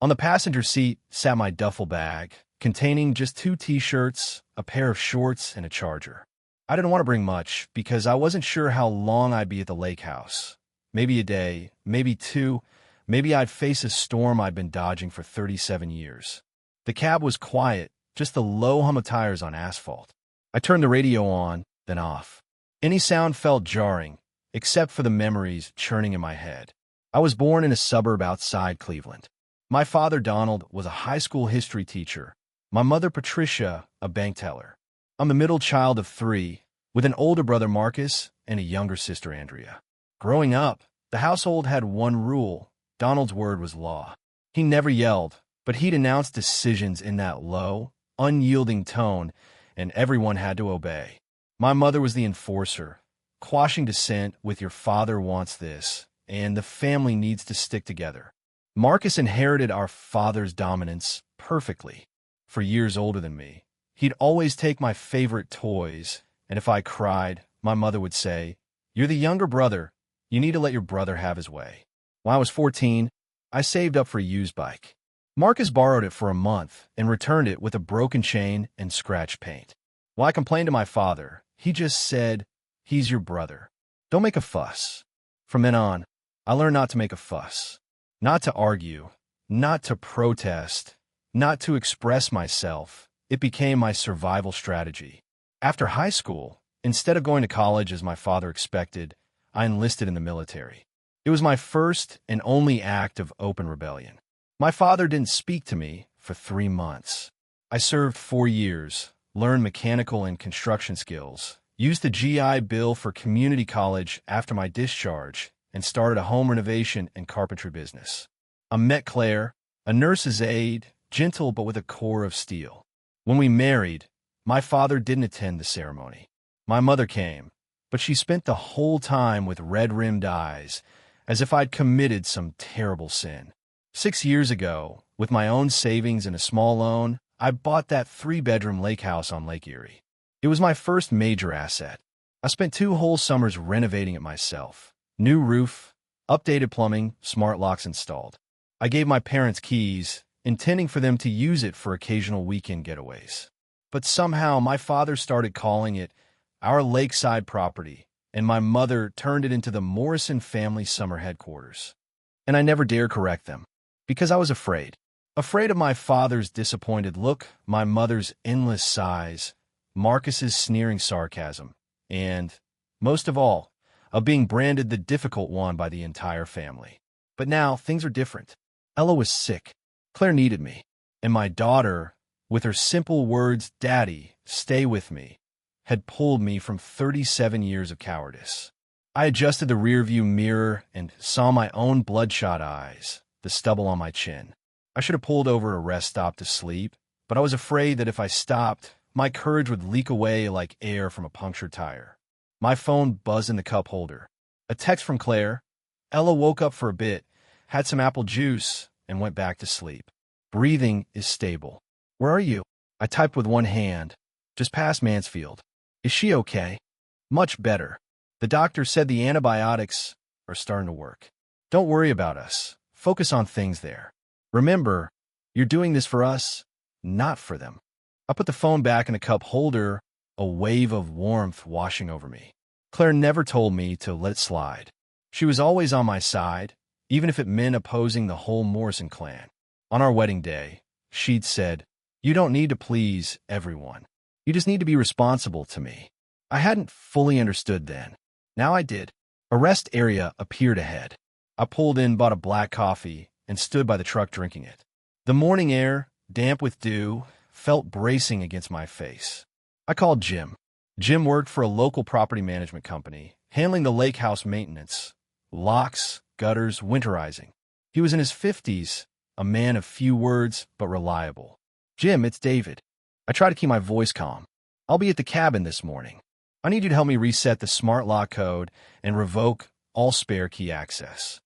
On the passenger seat sat my duffel bag, containing just 2 t-shirts, a pair of shorts, and a charger. I didn't want to bring much because I wasn't sure how long I'd be at the lake house. Maybe a day, maybe two, maybe I'd face a storm I'd been dodging for 37 years. The cab was quiet, just the low hum of tires on asphalt. I turned the radio on, then off. Any sound felt jarring, except for the memories churning in my head. I was born in a suburb outside Cleveland. My father, Donald, was a high school history teacher. My mother, Patricia, a bank teller. I'm the middle child of 3, with an older brother, Marcus, and a younger sister, Andrea. Growing up, the household had one rule. Donald's word was law. He never yelled, but he'd announce decisions in that low, unyielding tone, and everyone had to obey. My mother was the enforcer, quashing dissent with "your father wants this," and "the family needs to stick together." Marcus inherited our father's dominance perfectly. For years older than me, he'd always take my favorite toys, and if I cried, my mother would say, "You're the younger brother. You need to let your brother have his way." When I was 14, I saved up for a used bike. Marcus borrowed it for a month and returned it with a broken chain and scratched paint. When I complained to my father, he just said, "He's your brother. Don't make a fuss." From then on, I learned not to make a fuss, not to argue, not to protest, not to express myself. It became my survival strategy. After high school, instead of going to college as my father expected, I enlisted in the military. It was my first and only act of open rebellion. My father didn't speak to me for 3 months. I served 4 years, learned mechanical and construction skills, used the GI Bill for community college after my discharge, and started a home renovation and carpentry business. I met Claire, a nurse's aide, gentle but with a core of steel. When we married, my father didn't attend the ceremony. My mother came, but she spent the whole time with red-rimmed eyes, as if I'd committed some terrible sin. 6 years ago, with my own savings and a small loan, I bought that 3-bedroom lake house on Lake Erie. It was my first major asset. I spent 2 whole summers renovating it myself. New roof, updated plumbing, smart locks installed. I gave my parents keys, intending for them to use it for occasional weekend getaways. But somehow my father started calling it our lakeside property, and my mother turned it into the Morrison family summer headquarters. And I never dared correct them, because I was afraid. Afraid of my father's disappointed look, my mother's endless sighs, Marcus's sneering sarcasm, and, most of all, of being branded the difficult one by the entire family. But now, things are different. Ella was sick. Claire needed me. And my daughter, with her simple words, "Daddy, stay with me," had pulled me from 37 years of cowardice. I adjusted the rearview mirror and saw my own bloodshot eyes, the stubble on my chin. I should have pulled over at a rest stop to sleep, but I was afraid that if I stopped, my courage would leak away like air from a punctured tire. My phone buzzed in the cup holder. A text from Claire. Ella woke up for a bit, had some apple juice, and went back to sleep. Breathing is stable. Where are you? I typed with one hand. Just past Mansfield. Is she okay? Much better. The doctor said the antibiotics are starting to work. Don't worry about us. Focus on things there. Remember, you're doing this for us, not for them. I put the phone back in the cup holder, a wave of warmth washing over me. Claire never told me to let it slide. She was always on my side, even if it meant opposing the whole Morrison clan. On our wedding day, she'd said, "You don't need to please everyone. You just need to be responsible to me." I hadn't fully understood then. Now I did. A rest area appeared ahead. I pulled in, bought a black coffee, and stood by the truck drinking it. The morning air, damp with dew, felt bracing against my face. I called Jim. Jim worked for a local property management company, handling the lake house maintenance, locks, gutters, winterizing. He was in his 50s, a man of few words but reliable. "Jim, it's David." I try to keep my voice calm. "I'll be at the cabin this morning. I need you to help me reset the smart lock code and revoke all spare key access."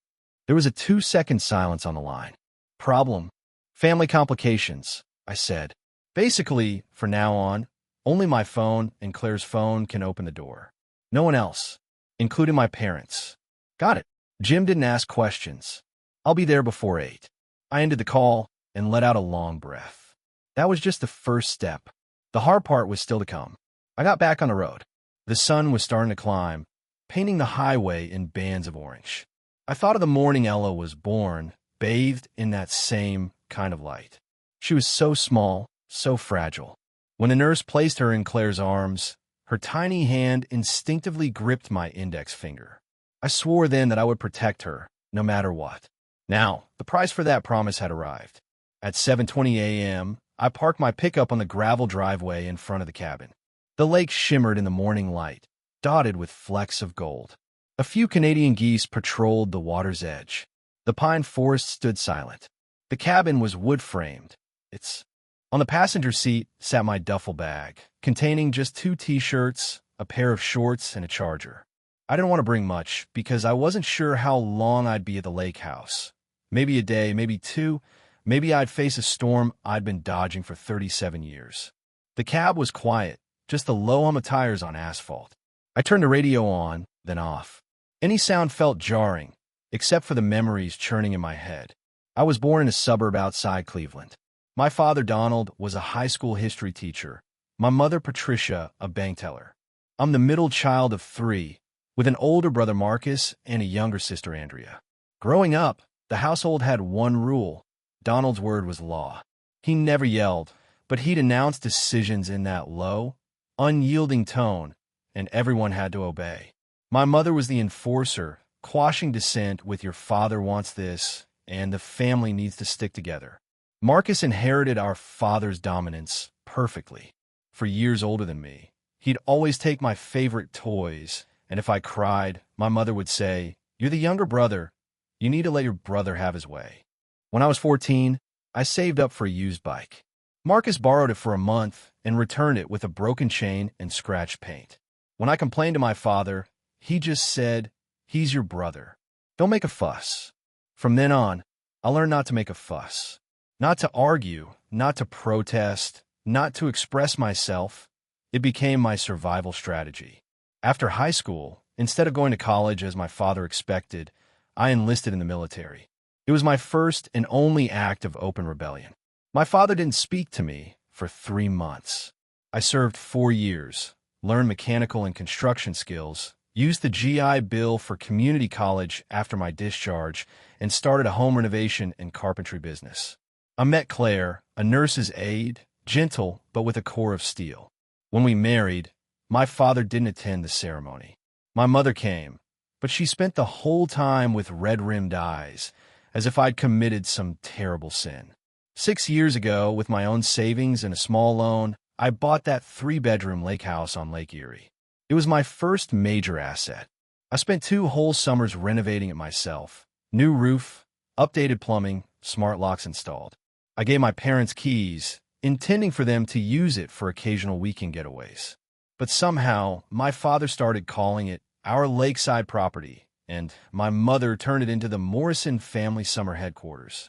There was a 2-second silence on the line. "Problem? Family complications," I said. "Basically, from now on, only my phone and Claire's phone can open the door. No one else, including my parents." "Got it." Jim didn't ask questions. "I'll be there before 8. I ended the call and let out a long breath. That was just the first step. The hard part was still to come. I got back on the road. The sun was starting to climb, painting the highway in bands of orange. I thought of the morning Ella was born, bathed in that same kind of light. She was so small, so fragile. When the nurse placed her in Claire's arms, her tiny hand instinctively gripped my index finger. I swore then that I would protect her, no matter what. Now, the price for that promise had arrived. At 7:20 a.m., I parked my pickup on the gravel driveway in front of the cabin. The lake shimmered in the morning light, dotted with flecks of gold. A few Canadian geese patrolled the water's edge. The pine forest stood silent. The cabin was wood-framed. On the passenger seat sat my duffel bag, containing just 2 t-shirts, a pair of shorts, and a charger. I didn't want to bring much because I wasn't sure how long I'd be at the lake house. Maybe a day, maybe 2, maybe I'd face a storm I'd been dodging for 37 years. The cab was quiet, just the low hum of tires on asphalt. I turned the radio on, then off. Any sound felt jarring, except for the memories churning in my head. I was born in a suburb outside Cleveland. My father, Donald, was a high school history teacher. My mother, Patricia, a bank teller. I'm the middle child of 3, with an older brother, Marcus, and a younger sister, Andrea. Growing up, the household had one rule. Donald's word was law. He never yelled, but he'd announce decisions in that low, unyielding tone, and everyone had to obey. My mother was the enforcer, quashing dissent with "your father wants this," and "the family needs to stick together." Marcus inherited our father's dominance perfectly. For years older than me, he'd always take my favorite toys, and if I cried, my mother would say, "You're the younger brother. You need to let your brother have his way." When I was 14, I saved up for a used bike. Marcus borrowed it for a month and returned it with a broken chain and scratched paint. When I complained to my father, he just said, "He's your brother. Don't make a fuss." From then on, I learned not to make a fuss. Not to argue, not to protest, not to express myself. It became my survival strategy. After high school, instead of going to college as my father expected, I enlisted in the military. It was my first and only act of open rebellion. My father didn't speak to me for 3 months. I served 4 years, learned mechanical and construction skills, used the GI Bill for community college after my discharge, and started a home renovation and carpentry business. I met Claire, a nurse's aide, gentle but with a core of steel. When we married, my father didn't attend the ceremony. My mother came, but she spent the whole time with red-rimmed eyes, as if I'd committed some terrible sin. 6 years ago, with my own savings and a small loan, I bought that 3-bedroom lake house on Lake Erie. It was my first major asset. I spent 2 whole summers renovating it myself. New roof, updated plumbing, smart locks installed. I gave my parents keys, intending for them to use it for occasional weekend getaways. But somehow, my father started calling it our lakeside property, and my mother turned it into the Morrison family summer headquarters.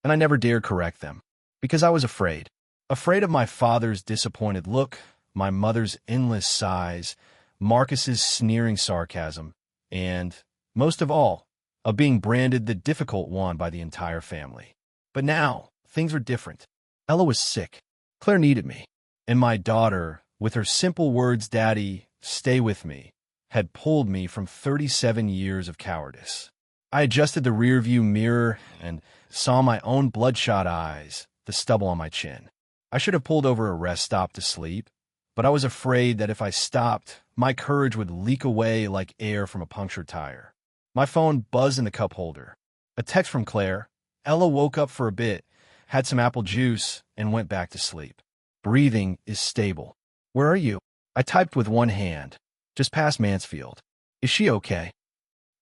And I never dared correct them, because I was afraid. Afraid of my father's disappointed look, my mother's endless sighs, Marcus's sneering sarcasm, and, most of all, of being branded the difficult one by the entire family. But now, things were different. Ella was sick. Claire needed me. And my daughter, with her simple words, "Daddy, stay with me," had pulled me from 37 years of cowardice. I adjusted the rearview mirror and saw my own bloodshot eyes, the stubble on my chin. I should have pulled over a rest stop to sleep, but I was afraid that if I stopped, my courage would leak away like air from a punctured tire. My phone buzzed in the cup holder. A text from Claire. Ella woke up for a bit, had some apple juice, and went back to sleep. Breathing is stable. Where are you? I typed with one hand. Just past Mansfield. Is she okay?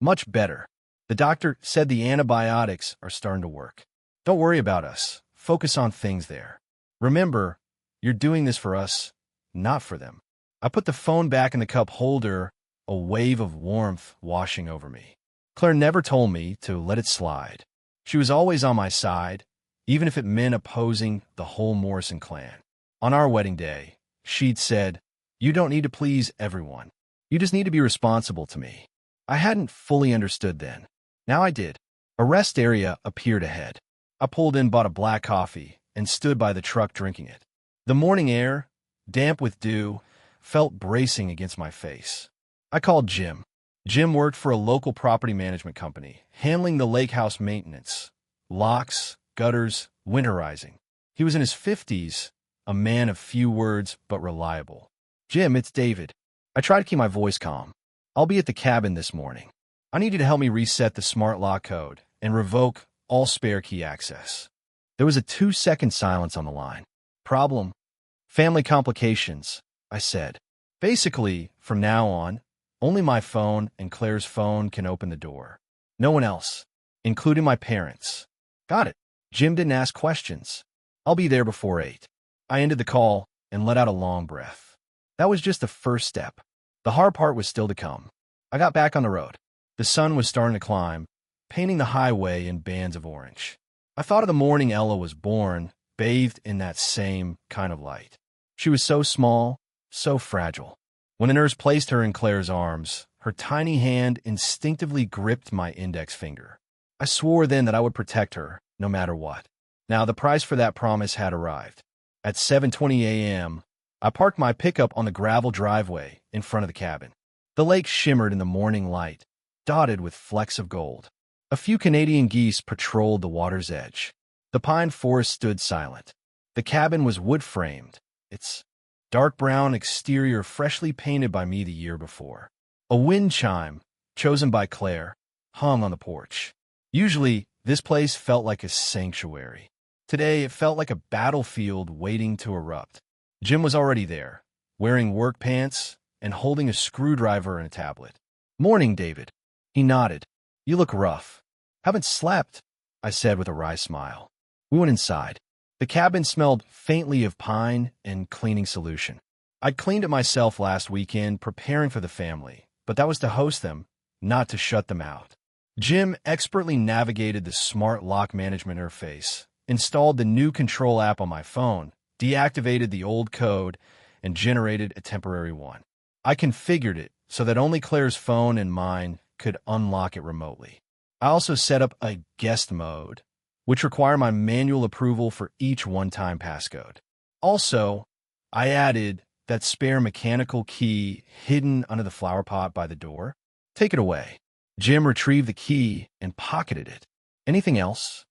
Much better. The doctor said the antibiotics are starting to work. Don't worry about us. Focus on things there. Remember, you're doing this for us, not for them. I put the phone back in the cup holder, a wave of warmth washing over me. Claire never told me to let it slide. She was always on my side, even if it meant opposing the whole Morrison clan. On our wedding day, she'd said, "You don't need to please everyone. You just need to be responsible to me." I hadn't fully understood then. Now I did. A rest area appeared ahead. I pulled in, bought a black coffee, and stood by the truck drinking it. The morning air, damp with dew, felt bracing against my face. I called Jim. Jim worked for a local property management company, handling the lake house maintenance, locks, gutters, winterizing. He was in his 50s, a man of few words but reliable. "Jim, it's David." I tried to keep my voice calm. "I'll be at the cabin this morning. I need you to help me reset the smart lock code and revoke all spare key access." There was a 2-second silence on the line. "Problem? Family complications," I said. "Basically, from now on, only my phone and Claire's phone can open the door. No one else, including my parents." "Got it." Jim didn't ask questions. "I'll be there before 8. I ended the call and let out a long breath. That was just the first step. The hard part was still to come. I got back on the road. The sun was starting to climb, painting the highway in bands of orange. I thought of the morning Ella was born, bathed in that same kind of light. She was so small, so fragile. When the nurse placed her in Claire's arms, her tiny hand instinctively gripped my index finger. I swore then that I would protect her, no matter what. Now the price for that promise had arrived. At 7:20 a.m., I parked my pickup on the gravel driveway in front of the cabin. The lake shimmered in the morning light, dotted with flecks of gold. A few Canadian geese patrolled the water's edge. The pine forest stood silent. The cabin was wood-framed, its dark brown exterior freshly painted by me the year before. A wind chime, chosen by Claire, hung on the porch. Usually, this place felt like a sanctuary. Today, it felt like a battlefield waiting to erupt. Jim was already there, wearing work pants and holding a screwdriver and a tablet. "Morning, David." He nodded. "You look rough." "Haven't slept," I said with a wry smile. We went inside. The cabin smelled faintly of pine and cleaning solution. I'd cleaned it myself last weekend, preparing for the family, but that was to host them, not to shut them out. Jim expertly navigated the smart lock management interface, installed the new control app on my phone, deactivated the old code, and generated a temporary one. I configured it so that only Claire's phone and mine could unlock it remotely. I also set up a guest mode, which required my manual approval for each one-time passcode. Also, I added that spare mechanical key hidden under the flower pot by the door. "Take it away." Jim retrieved the key and pocketed it. "Anything else?"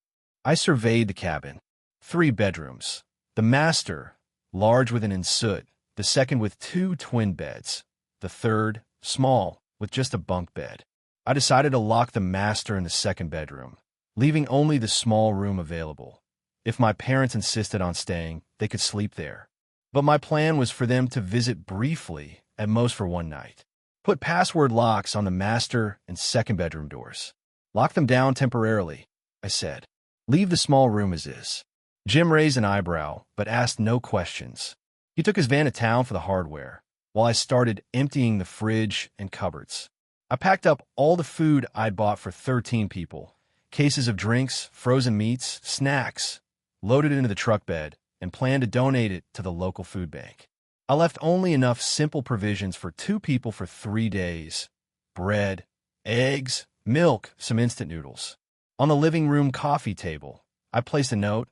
I surveyed the cabin. 3 bedrooms. The master, large with an ensuite, the second with 2 twin beds, the third, small, with just a bunk bed. I decided to lock the master in the second bedroom, leaving only the small room available. If my parents insisted on staying, they could sleep there. But my plan was for them to visit briefly, at most for one night. Put password locks on the master and second bedroom doors. "Lock them down temporarily," I said. "Leave the small room as is." Jim raised an eyebrow, but asked no questions. He took his van to town for the hardware, while I started emptying the fridge and cupboards. I packed up all the food I'd bought for 13 people, cases of drinks, frozen meats, snacks, loaded into the truck bed, and planned to donate it to the local food bank. I left only enough simple provisions for 2 people for 3 days: bread, eggs, milk, some instant noodles. On the living room coffee table, I placed a note,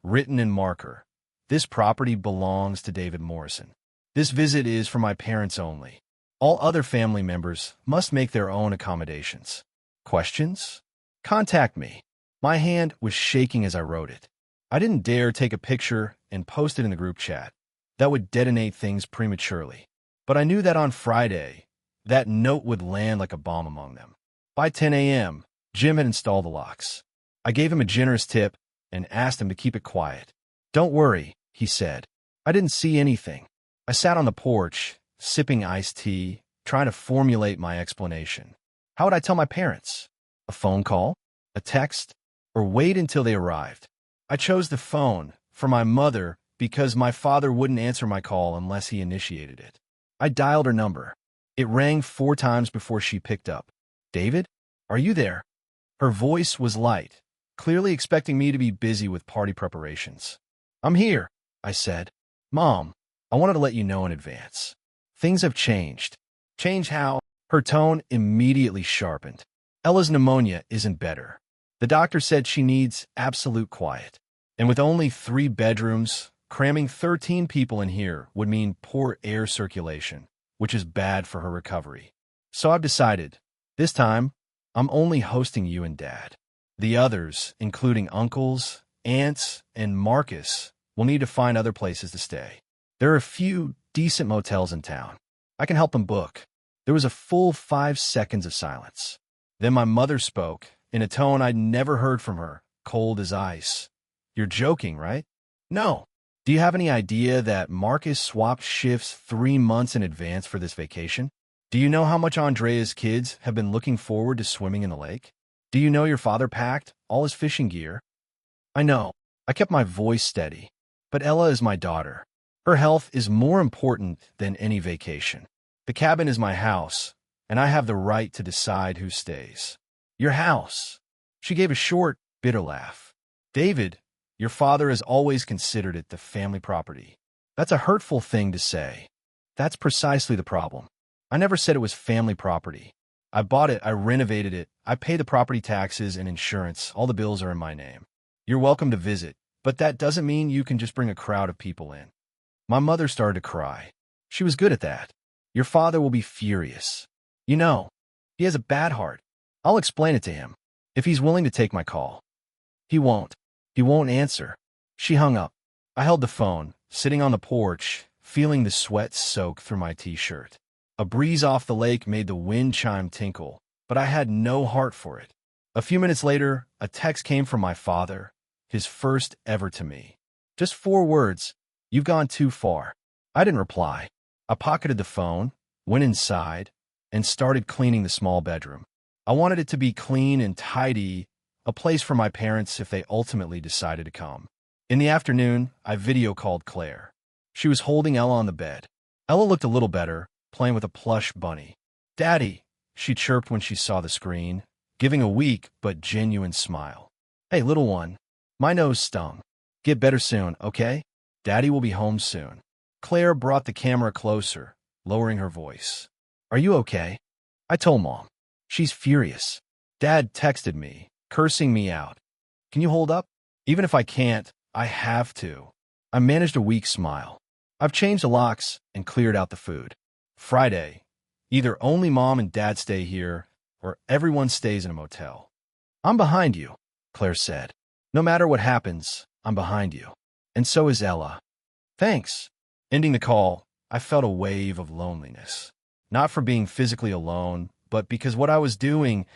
written in marker. "This property belongs to David Morrison. This visit is for my parents only. All other family members must make their own accommodations. Questions? Contact me." My hand was shaking as I wrote it. I didn't dare take a picture and post it in the group chat. That would detonate things prematurely. But I knew that on Friday, that note would land like a bomb among them. By 10 a.m., Jim had installed the locks. I gave him a generous tip and asked him to keep it quiet. "Don't worry," he said. "I didn't see anything." I sat on the porch, sipping iced tea, trying to formulate my explanation. How would I tell my parents? A phone call? A text? Or wait until they arrived? I chose the phone for my mother because my father wouldn't answer my call unless he initiated it. I dialed her number. It rang 4 times before she picked up. "David, are you there?" Her voice was light, clearly expecting me to be busy with party preparations. "I'm here," I said. "Mom, I wanted to let you know in advance. Things have changed." "Change how?" Her tone immediately sharpened. "Ella's pneumonia isn't better. The doctor said she needs absolute quiet. And with only 3 bedrooms, cramming 13 people in here would mean poor air circulation, which is bad for her recovery. So I've decided, this time, I'm only hosting you and Dad. The others, including uncles, aunts, and Marcus, will need to find other places to stay. There are a few decent motels in town. I can help them book. There was a full 5 seconds of silence. Then my mother spoke, in a tone I'd never heard from her, cold as ice. You're joking, right? No. Do you have any idea that Marcus swapped shifts 3 months in advance for this vacation? Do you know how much Andrea's kids have been looking forward to swimming in the lake? Do you know your father packed all his fishing gear? I know. I kept my voice steady. But Ella is my daughter. Her health is more important than any vacation. The cabin is my house, and I have the right to decide who stays. Your house. She gave a short, bitter laugh. David, your father has always considered it the family property. That's a hurtful thing to say. That's precisely the problem. I never said it was family property. I bought it, I renovated it, I pay the property taxes and insurance, all the bills are in my name. You're welcome to visit, but that doesn't mean you can just bring a crowd of people in. My mother started to cry. She was good at that. Your father will be furious. You know, he has a bad heart. I'll explain it to him, if he's willing to take my call. He won't. He won't answer. She hung up. I held the phone, sitting on the porch, feeling the sweat soak through my t-shirt. A breeze off the lake made the wind chime tinkle, but I had no heart for it. A few minutes later, a text came from my father, his first ever to me. Just 4 words, "You've gone too far." I didn't reply. I pocketed the phone, went inside, and started cleaning the small bedroom. I wanted it to be clean and tidy, a place for my parents if they ultimately decided to come. In the afternoon, I video called Claire. She was holding Ella on the bed. Ella looked a little better, playing with a plush bunny. "Daddy," she chirped when she saw the screen, giving a weak but genuine smile. "Hey, little one, my nose stung. Get better soon, okay? Daddy will be home soon." Claire brought the camera closer, lowering her voice. "Are you okay?" I told Mom. She's furious. Dad texted me, cursing me out. "Can you hold up?" "Even if I can't, I have to." I managed a weak smile. "I've changed the locks and cleared out the food. Friday, either only Mom and Dad stay here, or everyone stays in a motel." "I'm behind you," Claire said. "No matter what happens, I'm behind you. And so is Ella." "Thanks." Ending the call, I felt a wave of loneliness. Not for being physically alone, but because what I was doing,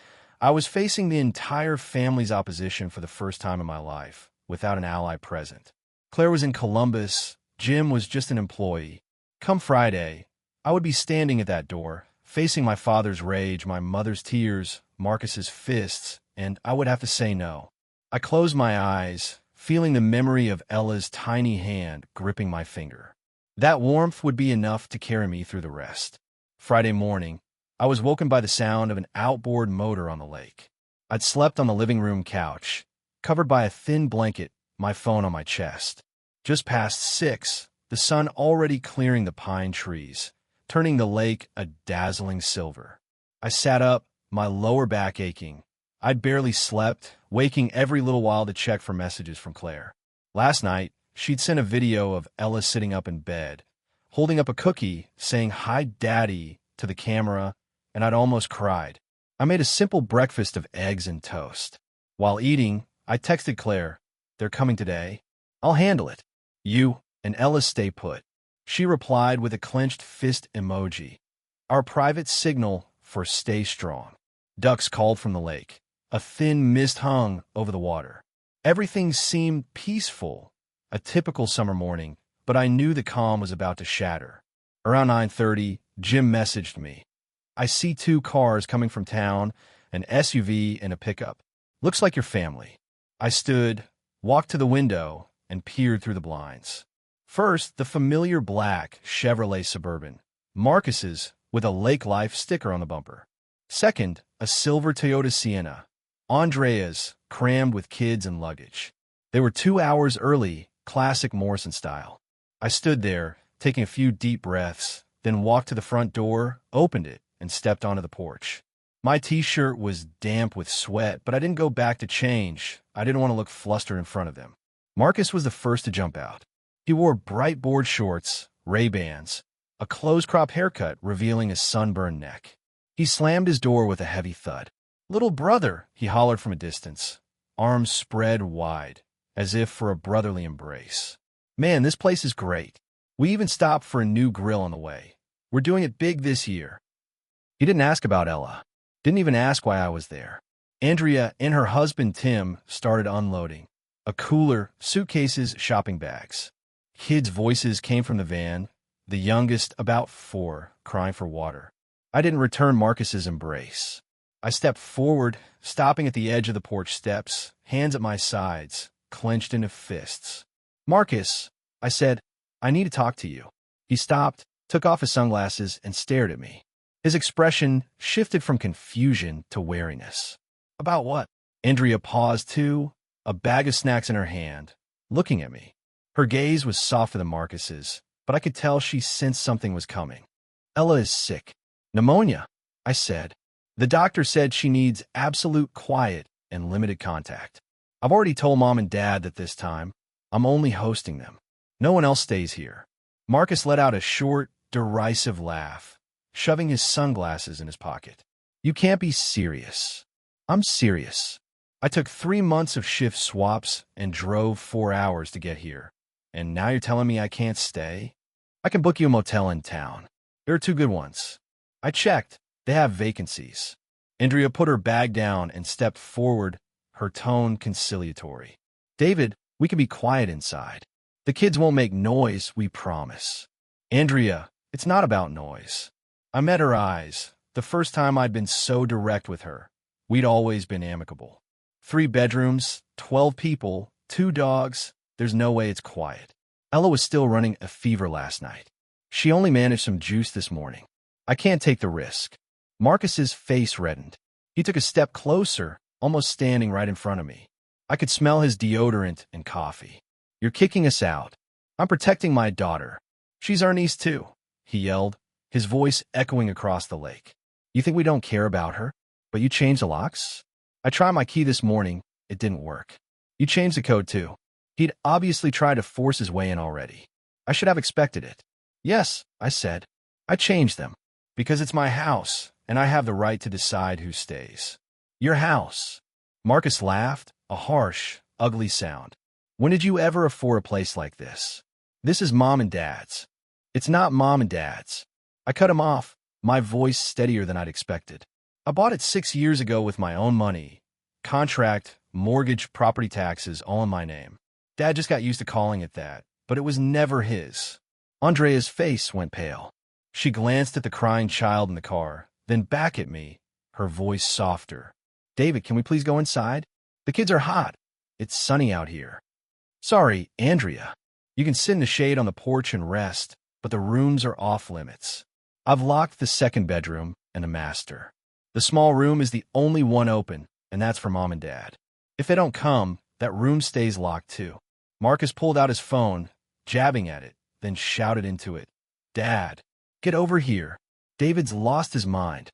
I was facing the entire family's opposition for the first time in my life, without an ally present. Claire was in Columbus, Jim was just an employee. Come Friday, I would be standing at that door, facing my father's rage, my mother's tears, Marcus's fists, and I would have to say no. I closed my eyes, feeling the memory of Ella's tiny hand gripping my finger. That warmth would be enough to carry me through the rest. Friday morning, I was woken by the sound of an outboard motor on the lake. I'd slept on the living room couch, covered by a thin blanket, my phone on my chest. Just past 6, the sun already clearing the pine trees, turning the lake a dazzling silver. I sat up, my lower back aching. I'd barely slept, waking every little while to check for messages from Claire. Last night, she'd sent a video of Ella sitting up in bed, holding up a cookie, saying, "Hi, Daddy," to the camera, and I'd almost cried. I made a simple breakfast of eggs and toast. While eating, I texted Claire, "They're coming today. I'll handle it. You and Ella stay put." She replied with a clenched fist emoji. Our private signal for stay strong. Ducks called from the lake. A thin mist hung over the water. Everything seemed peaceful, a typical summer morning, but I knew the calm was about to shatter. Around 9:30, Jim messaged me. "I see 2 cars coming from town, an SUV and a pickup. Looks like your family." I stood, walked to the window, and peered through the blinds. First, the familiar black Chevrolet Suburban, Marcus's with a Lake Life sticker on the bumper. Second, a silver Toyota Sienna, Andrea's, crammed with kids and luggage. They were 2 hours early, classic Morrison style. I stood there, taking a few deep breaths, then walked to the front door, opened it, and stepped onto the porch. My t-shirt was damp with sweat, but I didn't go back to change. I didn't want to look flustered in front of them. Marcus was the first to jump out. He wore bright board shorts, Ray-Bans, a close-crop haircut revealing his sunburned neck. He slammed his door with a heavy thud. "Little brother," he hollered from a distance, arms spread wide, as if for a brotherly embrace. "Man, this place is great. We even stopped for a new grill on the way. We're doing it big this year." He didn't ask about Ella. Didn't even ask why I was there. Andrea and her husband Tim started unloading. A cooler, suitcases, shopping bags. Kids' voices came from the van, the youngest about 4, crying for water. I didn't return Marcus's embrace. I stepped forward, stopping at the edge of the porch steps, hands at my sides, clenched into fists. "Marcus," I said, "I need to talk to you." He stopped, took off his sunglasses, and stared at me. His expression shifted from confusion to wariness. "About what?" Andrea paused too, a bag of snacks in her hand, looking at me. Her gaze was softer than Marcus's, but I could tell she sensed something was coming. "Ella is sick. Pneumonia," I said. "The doctor said she needs absolute quiet and limited contact. I've already told Mom and Dad that this time I'm only hosting them. No one else stays here." Marcus let out a short, derisive laugh, shoving his sunglasses in his pocket. "You can't be serious." "I'm serious. I took 3 months of shift swaps and drove 4 hours to get here. And now you're telling me I can't stay? I can book you a motel in town. There are 2 good ones. I checked. They have vacancies." Andrea put her bag down and stepped forward, her tone conciliatory. "David, we can be quiet inside. The kids won't make noise, we promise." "Andrea, it's not about noise." I met her eyes, the first time I'd been so direct with her. We'd always been amicable. 3 bedrooms, 12 people, 2 dogs. There's no way it's quiet. Ella was still running a fever last night. She only managed some juice this morning. I can't take the risk. Marcus's face reddened. He took a step closer, almost standing right in front of me. I could smell his deodorant and coffee. "You're kicking us out. I'm protecting my daughter. She's our niece too," he yelled, his voice echoing across the lake. "You think we don't care about her? But you changed the locks?" "I tried my key this morning. It didn't work." "You changed the code too." He'd obviously tried to force his way in already. I should have expected it. "Yes," I said. "I changed them. Because it's my house, and I have the right to decide who stays." "Your house." Marcus laughed, a harsh, ugly sound. "When did you ever afford a place like this? This is Mom and Dad's." "It's not Mom and Dad's." I cut him off, my voice steadier than I'd expected. "I bought it 6 years ago with my own money. Contract, mortgage, property taxes, all in my name. Dad just got used to calling it that, but it was never his." Andrea's face went pale. She glanced at the crying child in the car, then back at me, her voice softer. "David, can we please go inside? The kids are hot. It's sunny out here." "Sorry, Andrea. You can sit in the shade on the porch and rest, but the rooms are off limits. I've locked the 2nd bedroom and the master. The small room is the only one open, and that's for Mom and Dad. If they don't come, that room stays locked too." Marcus pulled out his phone, jabbing at it, then shouted into it. "Dad, get over here. David's lost his mind."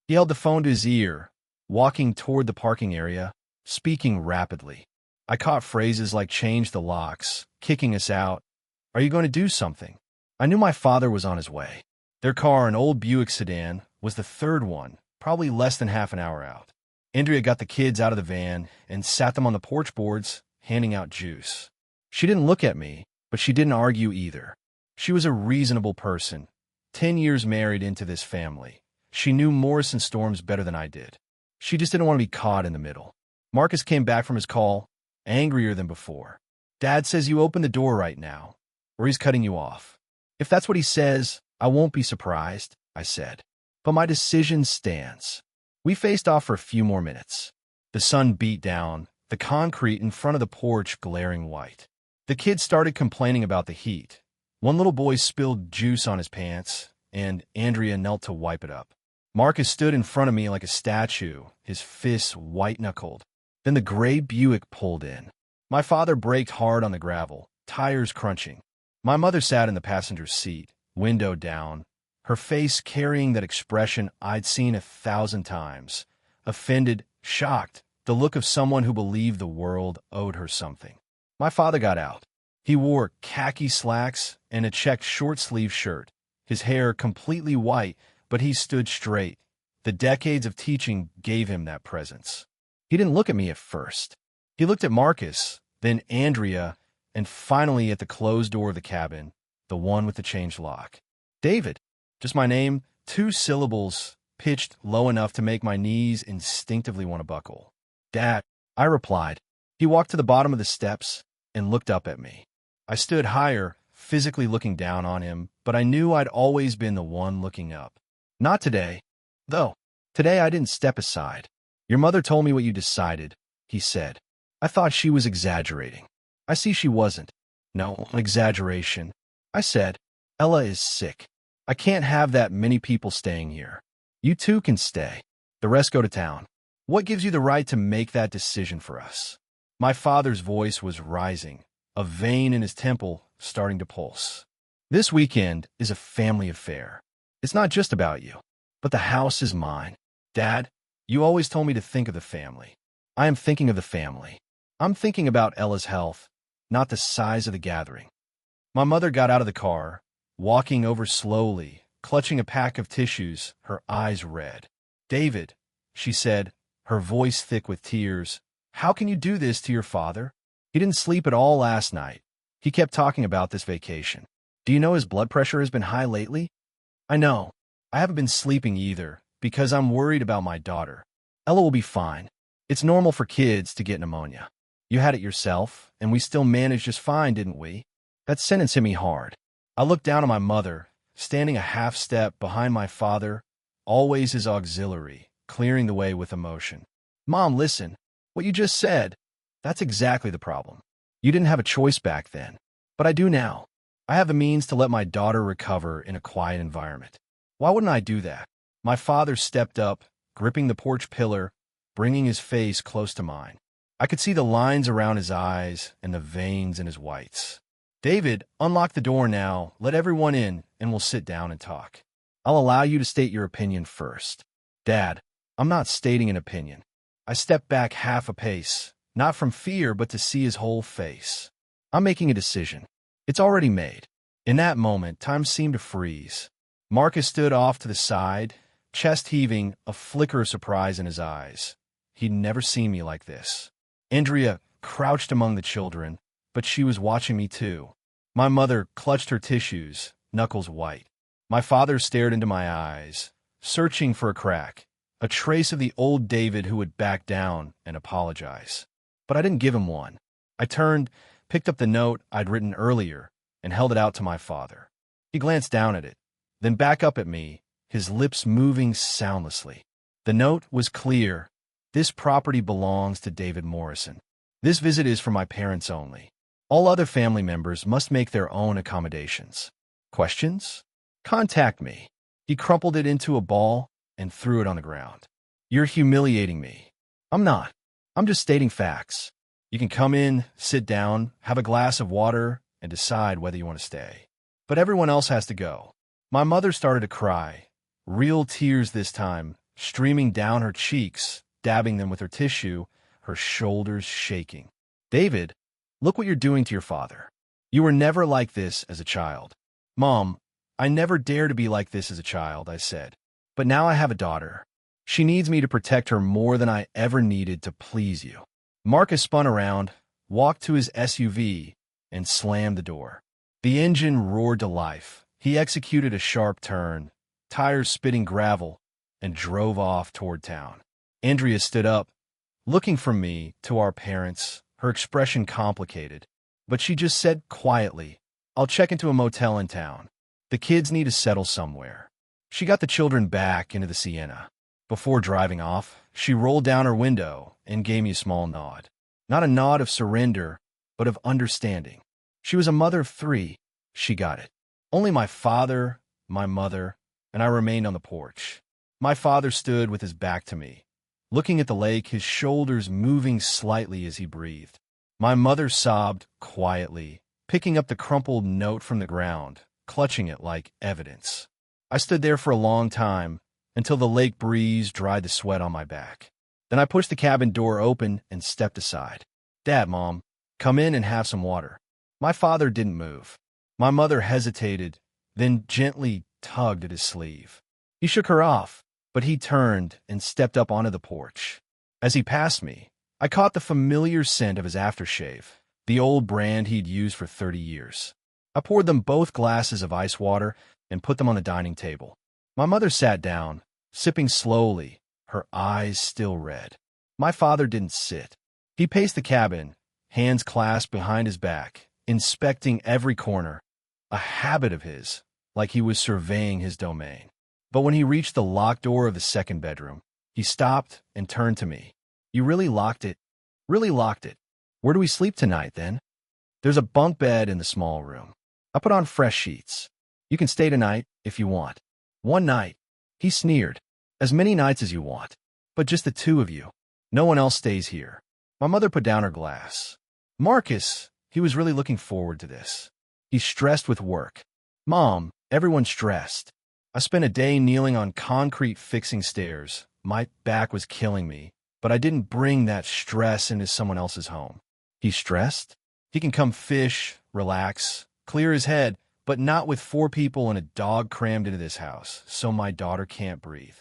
He held the phone to his ear, walking toward the parking area, speaking rapidly. I caught phrases like "change the locks," "kicking us out," "Are you going to do something?" I knew my father was on his way. Their car, an old Buick sedan, was the 3rd one, probably less than half an hour out. Andrea got the kids out of the van and sat them on the porch boards, handing out juice. She didn't look at me, but she didn't argue either. She was a reasonable person, 10 years married into this family. She knew Morrison storms better than I did. She just didn't want to be caught in the middle. Marcus came back from his call, angrier than before. "Dad says you open the door right now, or he's cutting you off." "If that's what he says, I won't be surprised," I said. "But my decision stands." We faced off for a few more minutes. The sun beat down, the concrete in front of the porch glaring white. The kids started complaining about the heat. One little boy spilled juice on his pants, and Andrea knelt to wipe it up. Marcus stood in front of me like a statue, his fists white-knuckled. Then the gray Buick pulled in. My father braked hard on the gravel, tires crunching. My mother sat in the passenger seat, window down, her face carrying that expression I'd seen 1,000 times. Offended, shocked, the look of someone who believed the world owed her something. My father got out. He wore khaki slacks and a checked short-sleeved shirt, his hair completely white, but he stood straight. The decades of teaching gave him that presence. He didn't look at me at first. He looked at Marcus, then Andrea, and finally at the closed door of the cabin, the one with the changed lock. David, just my name, 2 syllables, pitched low enough to make my knees instinctively want to buckle. Dad, I replied. He walked to the bottom of the steps and looked up at me. I stood higher, physically looking down on him, but I knew I'd always been the one looking up. Not today, though. Today I didn't step aside. Your mother told me what you decided, he said. I thought she was exaggerating. I see she wasn't. No, exaggeration. I said, Ella is sick. I can't have that many people staying here. You two can stay. The rest go to town. What gives you the right to make that decision for us? My father's voice was rising, a vein in his temple starting to pulse. This weekend is a family affair. It's not just about you, but the house is mine. Dad, you always told me to think of the family. I am thinking of the family. I'm thinking about Ella's health, not the size of the gathering. My mother got out of the car, walking over slowly, clutching a pack of tissues, her eyes red. David, she said, her voice thick with tears, how can you do this to your father? He didn't sleep at all last night. He kept talking about this vacation. Do you know his blood pressure has been high lately? I know. I haven't been sleeping either, because I'm worried about my daughter. Ella will be fine. It's normal for kids to get pneumonia. You had it yourself, and we still managed just fine, didn't we? That sentence hit me hard. I looked down at my mother, standing a half step behind my father, always his auxiliary, clearing the way with emotion. Mom, listen. What you just said, that's exactly the problem. You didn't have a choice back then, but I do now. I have the means to let my daughter recover in a quiet environment. Why wouldn't I do that? My father stepped up, gripping the porch pillar, bringing his face close to mine. I could see the lines around his eyes and the veins in his whites. David, unlock the door now, let everyone in, and we'll sit down and talk. I'll allow you to state your opinion first. Dad, I'm not stating an opinion. I stepped back half a pace, not from fear, but to see his whole face. I'm making a decision. It's already made. In that moment, time seemed to freeze. Marcus stood off to the side, chest heaving, a flicker of surprise in his eyes. He'd never seen me like this. Andrea crouched among the children, but she was watching me too. My mother clutched her tissues, knuckles white. My father stared into my eyes, searching for a crack, a trace of the old David who would back down and apologize. But I didn't give him one. I turned, picked up the note I'd written earlier, and held it out to my father. He glanced down at it, then back up at me, his lips moving soundlessly. The note was clear. This property belongs to David Morrison. This visit is for my parents only. All other family members must make their own accommodations. Questions? Contact me. He crumpled it into a ball and threw it on the ground. You're humiliating me. I'm not. I'm just stating facts. You can come in, sit down, have a glass of water, and decide whether you want to stay. But everyone else has to go. My mother started to cry, real tears this time, streaming down her cheeks, dabbing them with her tissue, her shoulders shaking. David, look what you're doing to your father. You were never like this as a child. Mom, I never dared to be like this as a child, I said. But now I have a daughter. She needs me to protect her more than I ever needed to please you. Marcus spun around, walked to his SUV, and slammed the door. The engine roared to life. He executed a sharp turn, tires spitting gravel, and drove off toward town. Andrea stood up, looking from me to our parents, her expression complicated. But she just said quietly, I'll check into a motel in town. The kids need to settle somewhere. She got the children back into the Sienna. Before driving off, she rolled down her window and gave me a small nod. Not a nod of surrender, but of understanding. She was a mother of 3. She got it. Only my father, my mother, and I remained on the porch. My father stood with his back to me, looking at the lake, his shoulders moving slightly as he breathed. My mother sobbed quietly, picking up the crumpled note from the ground, clutching it like evidence. I stood there for a long time, until the lake breeze dried the sweat on my back. Then I pushed the cabin door open and stepped aside. "Dad, Mom, come in and have some water." My father didn't move. My mother hesitated, then gently tugged at his sleeve. He shook her off, but he turned and stepped up onto the porch. As he passed me, I caught the familiar scent of his aftershave, the old brand he'd used for 30 years. I poured them both glasses of ice water and put them on the dining table. My mother sat down, sipping slowly, her eyes still red. My father didn't sit. He paced the cabin, hands clasped behind his back, inspecting every corner, a habit of his, like he was surveying his domain. But when he reached the locked door of the second bedroom, he stopped and turned to me. "You really locked it? Really locked it? Where do we sleep tonight, then?" "There's a bunk bed in the small room. I put on fresh sheets. You can stay tonight if you want." "One night," he sneered. "As many nights as you want. But just the two of you. No one else stays here." My mother put down her glass. "Marcus," he was really looking forward to this. "He's stressed with work." "Mom, everyone's stressed." I spent a day kneeling on concrete fixing stairs. My back was killing me, but I didn't bring that stress into someone else's home. "He's stressed? He can come fish, relax, clear his head, but not with 4 people and a dog crammed into this house, so my daughter can't breathe."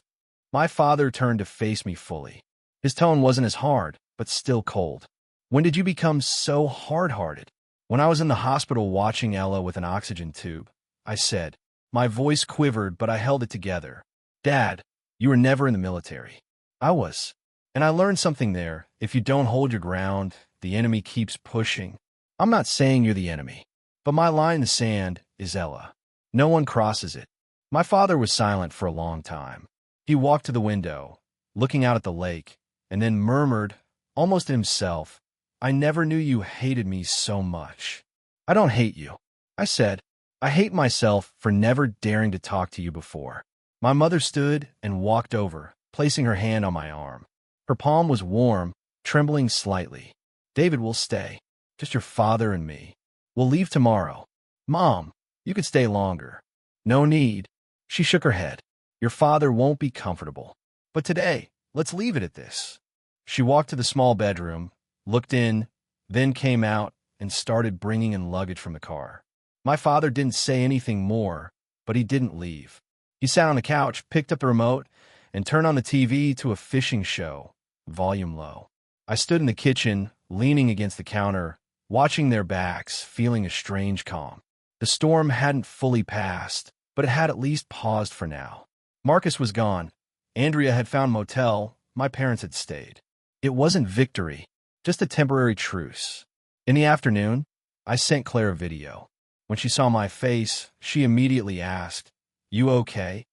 My father turned to face me fully. His tone wasn't as hard, but still cold. "When did you become so hard-hearted?" "When I was in the hospital watching Ella with an oxygen tube," I said. My voice quivered, but I held it together. "Dad, you were never in the military." "I was. And I learned something there. If you don't hold your ground, the enemy keeps pushing. I'm not saying you're the enemy, but my line in the sand is Ella. No one crosses it." My father was silent for a long time. He walked to the window, looking out at the lake, and then murmured, almost to himself, "I never knew you hated me so much." "I don't hate you," I said. "I hate myself for never daring to talk to you before." My mother stood and walked over, placing her hand on my arm. Her palm was warm, trembling slightly. "David will stay. Just your father and me. We'll leave tomorrow." "Mom, you could stay longer." "No need." She shook her head. "Your father won't be comfortable. But today, let's leave it at this." She walked to the small bedroom, looked in, then came out and started bringing in luggage from the car. My father didn't say anything more, but he didn't leave. He sat on the couch, picked up the remote, and turned on the TV to a fishing show, volume low. I stood in the kitchen, leaning against the counter, watching their backs, feeling a strange calm. The storm hadn't fully passed, but it had at least paused for now. Marcus was gone. Andrea had found a motel. My parents had stayed. It wasn't victory, just a temporary truce. In the afternoon, I sent Claire a video. When she saw my face, she immediately asked, "You okay?"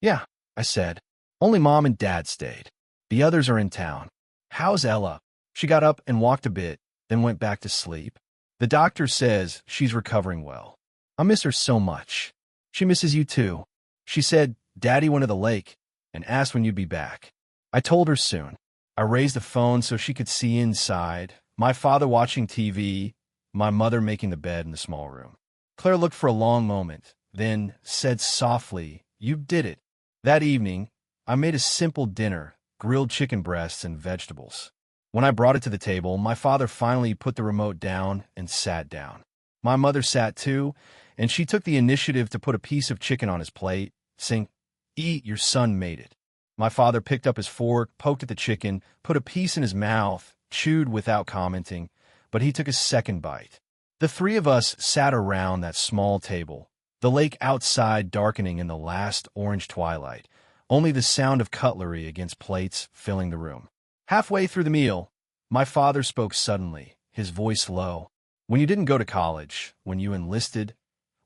"Yeah," I said. "Only Mom and Dad stayed. The others are in town." "How's Ella?" She got up and walked a bit, then went back to sleep. "The doctor says she's recovering well." "I miss her so much." "She misses you too." She said, "Daddy went to the lake and asked when you'd be back." I told her soon. I raised the phone so she could see inside, my father watching TV, my mother making the bed in the small room. Claire looked for a long moment, then said softly, "You did it." That evening, I made a simple dinner, grilled chicken breasts and vegetables. When I brought it to the table, my father finally put the remote down and sat down. My mother sat too, and she took the initiative to put a piece of chicken on his plate, saying, "Eat, your son made it." My father picked up his fork, poked at the chicken, put a piece in his mouth, chewed without commenting, but he took a second bite. The 3 of us sat around that small table, the lake outside darkening in the last orange twilight, only the sound of cutlery against plates filling the room. Halfway through the meal, my father spoke suddenly, his voice low. "When you didn't go to college, when you enlisted,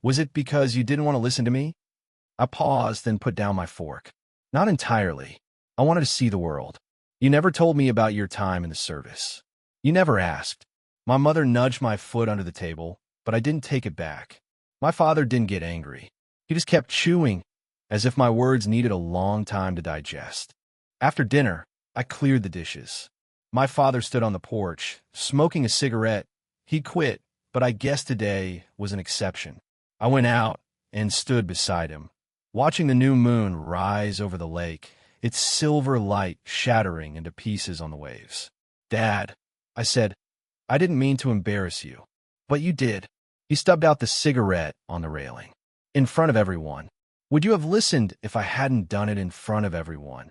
was it because you didn't want to listen to me?" I paused, then put down my fork. "Not entirely. I wanted to see the world. You never told me about your time in the service. You never asked." My mother nudged my foot under the table, but I didn't take it back. My father didn't get angry. He just kept chewing, as if my words needed a long time to digest. After dinner, I cleared the dishes. My father stood on the porch, smoking a cigarette. He quit, but I guess today was an exception. I went out and stood beside him. watching the new moon rise over the lake, its silver light shattering into pieces on the waves. "Dad," I said, "I didn't mean to embarrass you, but you did." He stubbed out the cigarette on the railing. "In front of everyone. Would you have listened if I hadn't done it in front of everyone?"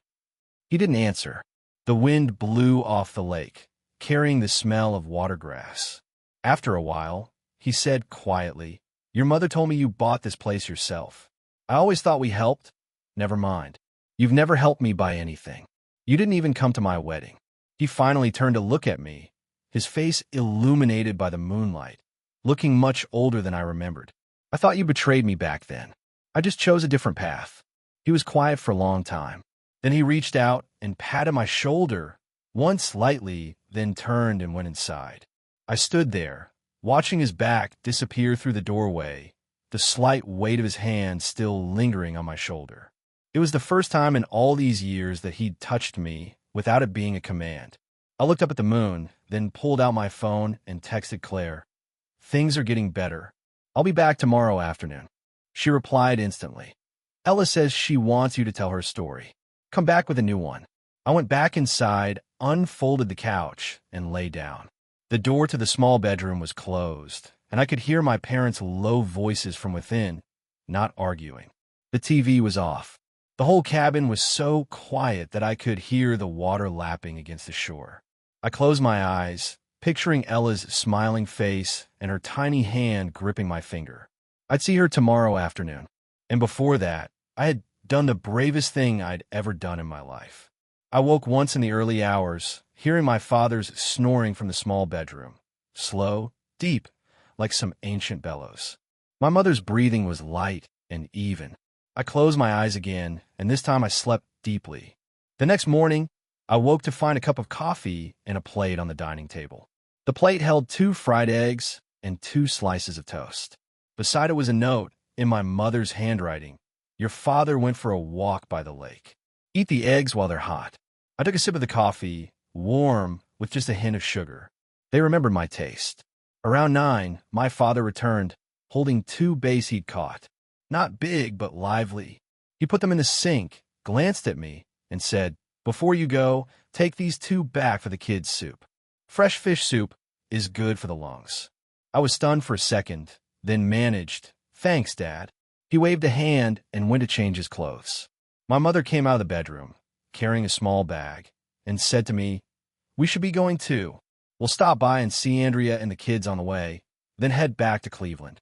He didn't answer. The wind blew off the lake, carrying the smell of watergrass. After a while, he said quietly, "Your mother told me you bought this place yourself. I always thought we helped. Never mind. You've never helped me buy anything. You didn't even come to my wedding." He finally turned to look at me, his face illuminated by the moonlight, looking much older than I remembered. "I thought you betrayed me back then. I just chose a different path." He was quiet for a long time. Then he reached out and patted my shoulder, once lightly, then turned and went inside. I stood there, watching his back disappear through the doorway, the slight weight of his hand still lingering on my shoulder. It was the first time in all these years that he'd touched me without it being a command. I looked up at the moon, then pulled out my phone and texted Claire, "Things are getting better. I'll be back tomorrow afternoon." She replied instantly, "Ella says she wants you to tell her story. Come back with a new one." I went back inside, unfolded the couch, and lay down. The door to the small bedroom was closed, and I could hear my parents' low voices from within, not arguing. The TV was off. The whole cabin was so quiet that I could hear the water lapping against the shore. I closed my eyes, picturing Ella's smiling face and her tiny hand gripping my finger. I'd see her tomorrow afternoon. And before that, I had done the bravest thing I'd ever done in my life. I woke once in the early hours, hearing my father's snoring from the small bedroom. Slow, deep, like some ancient bellows. My mother's breathing was light and even. I closed my eyes again, and this time I slept deeply. The next morning, I woke to find a cup of coffee and a plate on the dining table. The plate held 2 fried eggs and 2 slices of toast. Beside it was a note, in my mother's handwriting, "Your father went for a walk by the lake. Eat the eggs while they're hot." I took a sip of the coffee, warm, with just a hint of sugar. They remembered my taste. Around 9, my father returned, holding 2 bass he'd caught. Not big, but lively. He put them in the sink, glanced at me, and said, "Before you go, take these 2 back for the kids' soup. Fresh fish soup is good for the lungs." I was stunned for a second, then managed, "Thanks, Dad." He waved a hand and went to change his clothes. My mother came out of the bedroom, carrying a small bag, and said to me, "We should be going too. We'll stop by and see Andrea and the kids on the way, then head back to Cleveland."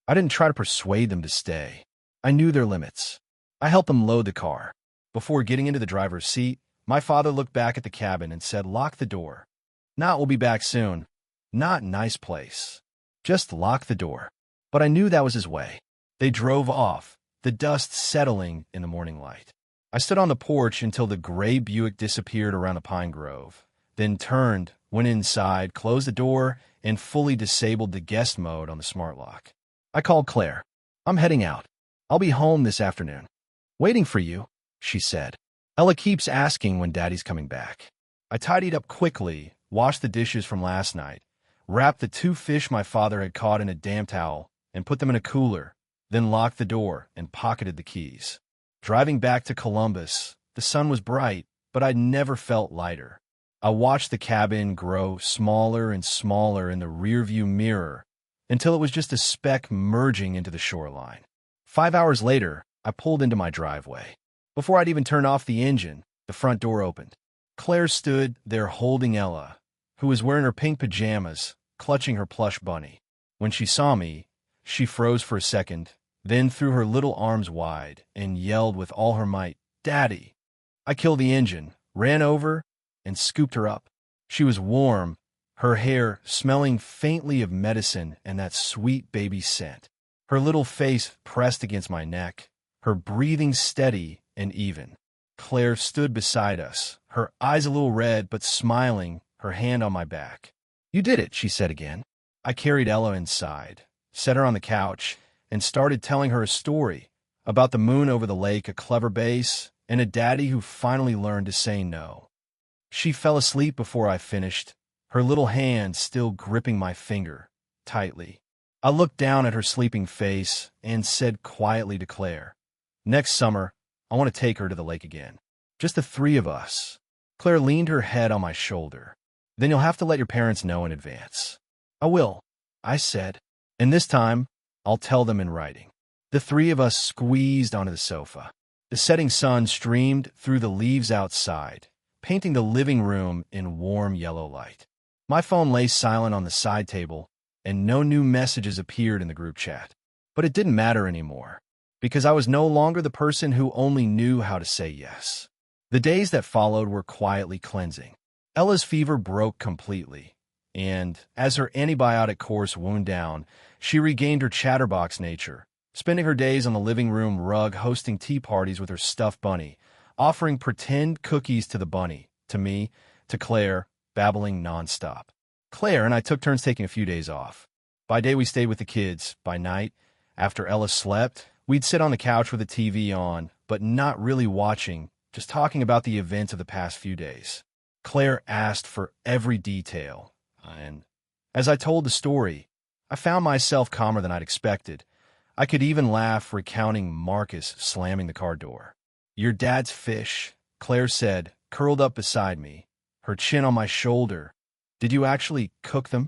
I didn't try to persuade them to stay. I knew their limits. I helped them load the car. Before getting into the driver's seat, my father looked back at the cabin and said, "Lock the door. Not we'll be back soon. Not nice place. Just lock the door." But I knew that was his way. They drove off, the dust settling in the morning light. I stood on the porch until the gray Buick disappeared around a pine grove, then turned, went inside, closed the door, and fully disabled the guest mode on the smart lock. I called Claire. "I'm heading out. I'll be home this afternoon." "Waiting for you," she said. "Ella keeps asking when Daddy's coming back." I tidied up quickly, washed the dishes from last night, wrapped the 2 fish my father had caught in a damp towel, and put them in a cooler, then locked the door and pocketed the keys. Driving back to Columbus, the sun was bright, but I'd never felt lighter. I watched the cabin grow smaller and smaller in the rearview mirror until it was just a speck merging into the shoreline. 5 hours later, I pulled into my driveway. Before I'd even turned off the engine, the front door opened. Claire stood there holding Ella, who was wearing her pink pajamas, clutching her plush bunny. When she saw me, she froze for a second, then threw her little arms wide and yelled with all her might, "Daddy!" I killed the engine, ran over, and scooped her up. She was warm, her hair smelling faintly of medicine and that sweet baby scent. Her little face pressed against my neck, her breathing steady and even. Claire stood beside us, her eyes a little red but smiling, her hand on my back. "You did it," she said again. I carried Ella inside, set her on the couch, and started telling her a story about the moon over the lake, a clever bass, and a daddy who finally learned to say no. She fell asleep before I finished, her little hand still gripping my finger tightly. I looked down at her sleeping face and said quietly to Claire, Next summer, I want to take her to the lake again. Just the three of us. Claire leaned her head on my shoulder. Then you'll have to let your parents know in advance. I will, I said. And this time, I'll tell them in writing. The three of us squeezed onto the sofa. The setting sun streamed through the leaves outside, painting the living room in warm yellow light. My phone lay silent on the side table, and no new messages appeared in the group chat. But it didn't matter anymore, because I was no longer the person who only knew how to say yes. The days that followed were quietly cleansing. Ella's fever broke completely, and as her antibiotic course wound down, she regained her chatterbox nature, spending her days on the living room rug hosting tea parties with her stuffed bunny, offering pretend cookies to the bunny, to me, to Claire, babbling nonstop. Claire and I took turns taking a few days off. By day, we stayed with the kids. By night, after Ella slept, we'd sit on the couch with the TV on, but not really watching, just talking about the events of the past few days. Claire asked for every detail, and as I told the story, I found myself calmer than I'd expected. I could even laugh recounting Marcus slamming the car door. "Your dad's fish," Claire said, curled up beside me, her chin on my shoulder. "Did you actually cook them?"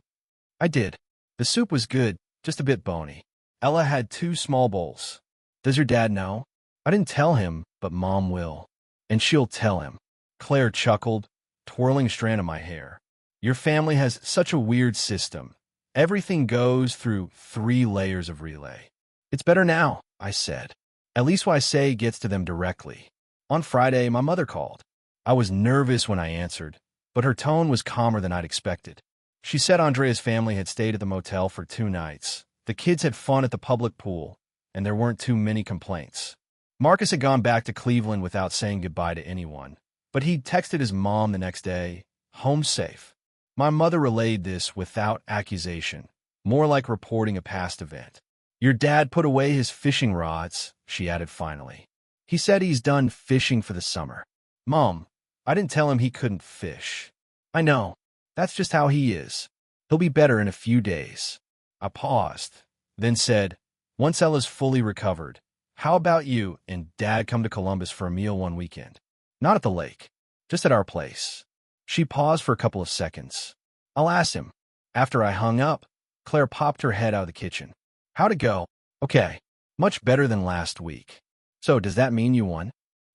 I did. The soup was good, just a bit bony. Ella had 2 small bowls. "Does your dad know?" "I didn't tell him, but Mom will. And she'll tell him." Claire chuckled, twirling a strand of my hair. "Your family has such a weird system. Everything goes through 3 layers of relay." "It's better now," I said. "At least what I say gets to them directly." On Friday, my mother called. I was nervous when I answered, but her tone was calmer than I'd expected. She said Andrea's family had stayed at the motel for 2 nights. The kids had fun at the public pool, and there weren't too many complaints. Marcus had gone back to Cleveland without saying goodbye to anyone, but he'd texted his mom the next day, "Home safe." My mother relayed this without accusation, more like reporting a past event. "Your dad put away his fishing rods," she added finally. "He said he's done fishing for the summer." "Mom, I didn't tell him he couldn't fish." "I know. That's just how he is. He'll be better in a few days." I paused, then said, "Once Ella's fully recovered, how about you and Dad come to Columbus for a meal one weekend? Not at the lake, just at our place." She paused for a couple of seconds. "I'll ask him." After I hung up, Claire popped her head out of the kitchen. "How'd it go?" "Okay. Much better than last week." "So does that mean you won?"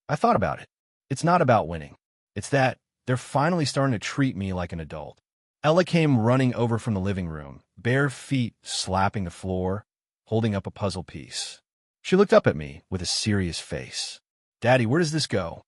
I thought about it. It's not about winning. It's that they're finally starting to treat me like an adult. Ella came running over from the living room, bare feet slapping the floor, holding up a puzzle piece. She looked up at me with a serious face. "Daddy, where does this go?"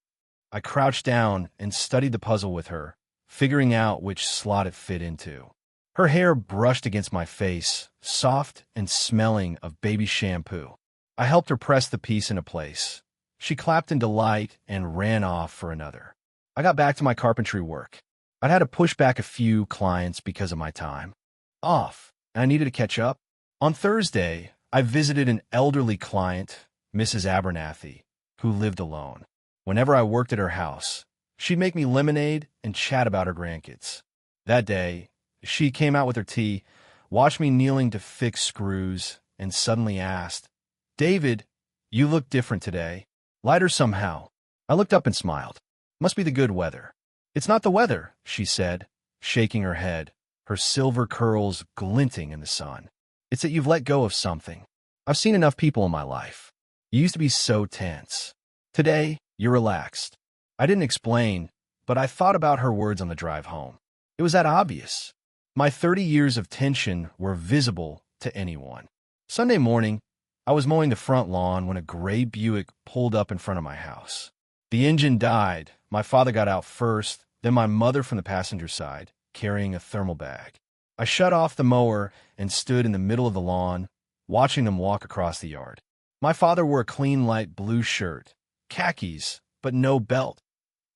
I crouched down and studied the puzzle with her, figuring out which slot it fit into. Her hair brushed against my face, soft and smelling of baby shampoo. I helped her press the piece into place. She clapped in delight and ran off for another. I got back to my carpentry work. I'd had to push back a few clients because of my time off, and I needed to catch up. On Thursday, I visited an elderly client, Mrs. Abernathy, who lived alone. Whenever I worked at her house, she'd make me lemonade and chat about her grandkids. That day, she came out with her tea, watched me kneeling to fix screws, and suddenly asked, "David, you look different today. Lighter somehow." I looked up and smiled. "Must be the good weather." "It's not the weather," she said, shaking her head, her silver curls glinting in the sun. "It's that you've let go of something. I've seen enough people in my life. You used to be so tense. Today, you're relaxed." I didn't explain, but I thought about her words on the drive home. It was that obvious. My 30 years of tension were visible to anyone. Sunday morning, I was mowing the front lawn when a gray Buick pulled up in front of my house. The engine died. My father got out first, then my mother from the passenger side, carrying a thermal bag. I shut off the mower and stood in the middle of the lawn, watching them walk across the yard. My father wore a clean light blue shirt, khakis, but no belt,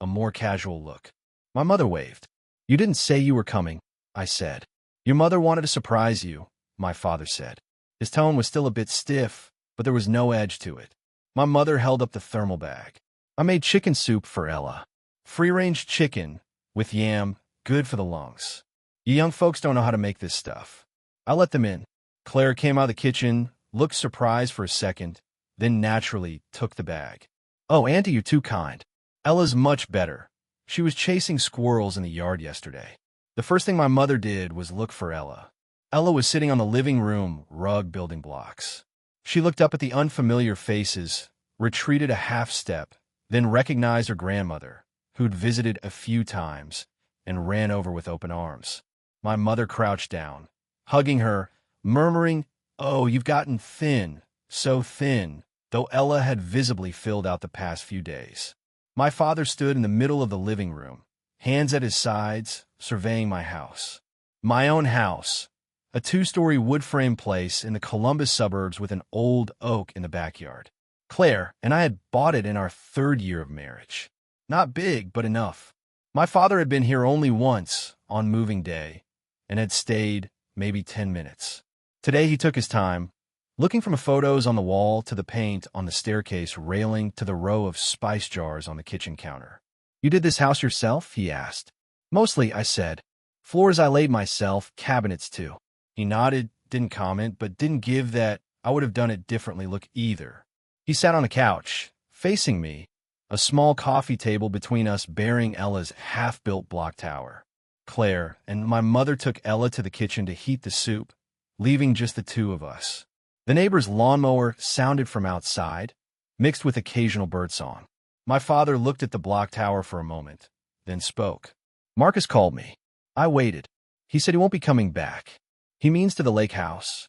a more casual look. My mother waved. "You didn't say you were coming," I said. "Your mother wanted to surprise you," my father said. His tone was still a bit stiff, but there was no edge to it. My mother held up the thermal bag. "I made chicken soup for Ella. Free-range chicken, with yam, good for the lungs. You young folks don't know how to make this stuff." I let them in. Claire came out of the kitchen, looked surprised for a second, then naturally took the bag. "Oh, Auntie, you're too kind. Ella's much better. She was chasing squirrels in the yard yesterday." The first thing my mother did was look for Ella. Ella was sitting on the living room rug building blocks. She looked up at the unfamiliar faces, retreated a half step, then recognized her grandmother, who'd visited a few times, and ran over with open arms. My mother crouched down, hugging her, murmuring, "Oh, you've gotten thin, so thin," though Ella had visibly filled out the past few days. My father stood in the middle of the living room, hands at his sides, surveying my house. My own house, a 2-story wood-frame place in the Columbus suburbs with an old oak in the backyard. Claire and I had bought it in our 3rd year of marriage. Not big, but enough. My father had been here only once, on moving day, and had stayed maybe 10 minutes. Today he took his time, looking from the photos on the wall to the paint on the staircase railing to the row of spice jars on the kitchen counter. "You did this house yourself?" he asked. "Mostly," I said. "Floors I laid myself, cabinets too." He nodded, didn't comment, but didn't give that "I would have done it differently" look either. He sat on a couch, facing me, a small coffee table between us bearing Ella's half-built block tower. Claire and my mother took Ella to the kitchen to heat the soup, leaving just the two of us. The neighbor's lawnmower sounded from outside, mixed with occasional birdsong. My father looked at the block tower for a moment, then spoke. "Marcus called me. I waited. He said he won't be coming back. He means to the lake house.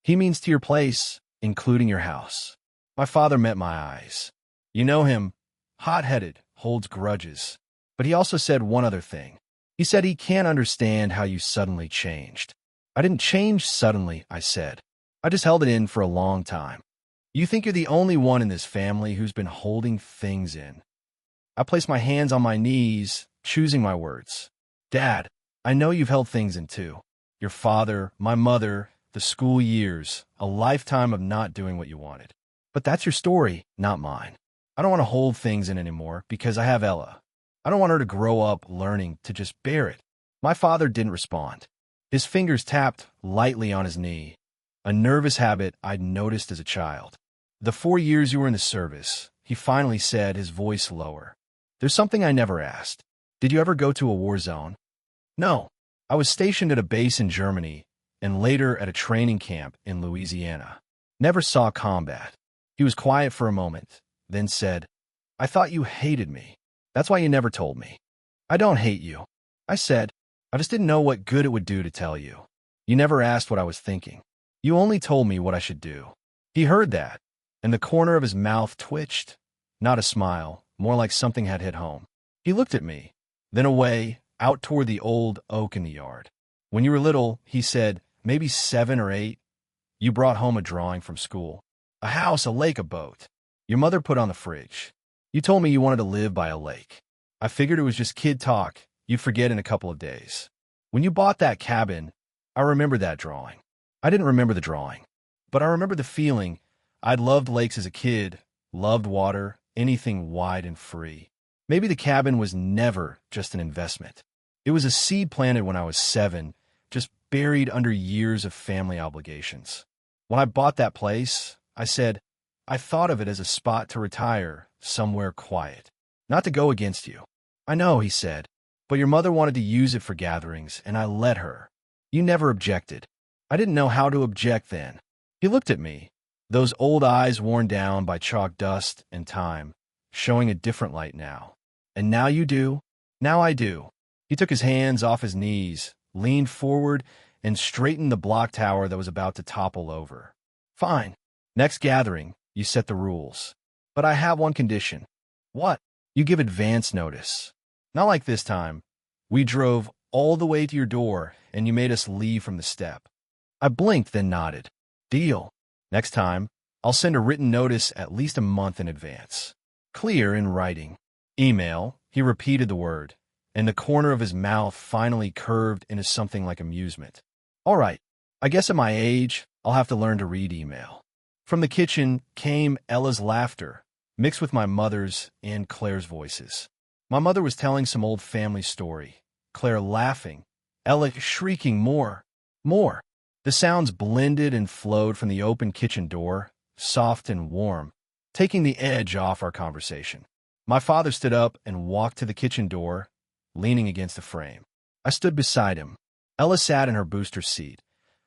He means to your place, including your house." My father met my eyes. "You know him, hot-headed, holds grudges." But he also said one other thing. He said he can't understand how you suddenly changed. "I didn't change suddenly," I said. "I just held it in for a long time. You think you're the only one in this family who's been holding things in." I placed my hands on my knees, choosing my words. "Dad, I know you've held things in too. Your father, my mother, the school years, a lifetime of not doing what you wanted. But that's your story, not mine. I don't want to hold things in anymore because I have Ella. I don't want her to grow up learning to just bear it." My father didn't respond. His fingers tapped lightly on his knee, a nervous habit I'd noticed as a child. "The 4 years you were in the service," he finally said, his voice lower. "There's something I never asked. Did you ever go to a war zone?" "No. I was stationed at a base in Germany and later at a training camp in Louisiana. Never saw combat." He was quiet for a moment, then said, "I thought you hated me. That's why you never told me." "I don't hate you," I said. "I just didn't know what good it would do to tell you. You never asked what I was thinking. You only told me what I should do." He heard that, and the corner of his mouth twitched. Not a smile, more like something had hit home. He looked at me, then away, out toward the old oak in the yard. "When you were little," he said, "maybe 7 or 8, you brought home a drawing from school. A house, a lake, a boat. Your mother put on the fridge. You told me you wanted to live by a lake. I figured it was just kid talk. You'd forget in a couple of days. When you bought that cabin, I remember that drawing. I didn't remember the drawing, but I remember the feeling. I'd loved lakes as a kid, loved water, anything wide and free. Maybe the cabin was never just an investment. It was a seed planted when I was 7, just buried under years of family obligations. When I bought that place, I said, I thought of it as a spot to retire, somewhere quiet. Not to go against you." "I know," he said, "but your mother wanted to use it for gatherings, and I let her. You never objected." I didn't know how to object then. He looked at me, those old eyes worn down by chalk dust and time, showing a different light now. "And now you do?" "Now I do." He took his hands off his knees, leaned forward, and straightened the block tower that was about to topple over. "Fine. Next gathering, you set the rules. But I have one condition." "What?" "You give advance notice. Not like this time. We drove all the way to your door, and you made us leave from the step." I blinked, then nodded. "Deal. Next time, I'll send a written notice at least a month in advance. Clear in writing." "Email," he repeated the word, and the corner of his mouth finally curved into something like amusement. "All right. I guess at my age, I'll have to learn to read email." From the kitchen came Ella's laughter, mixed with my mother's and Claire's voices. My mother was telling some old family story, Claire laughing, Ella shrieking more. The sounds blended and flowed from the open kitchen door, soft and warm, taking the edge off our conversation. My father stood up and walked to the kitchen door, leaning against the frame. I stood beside him. Ella sat in her booster seat,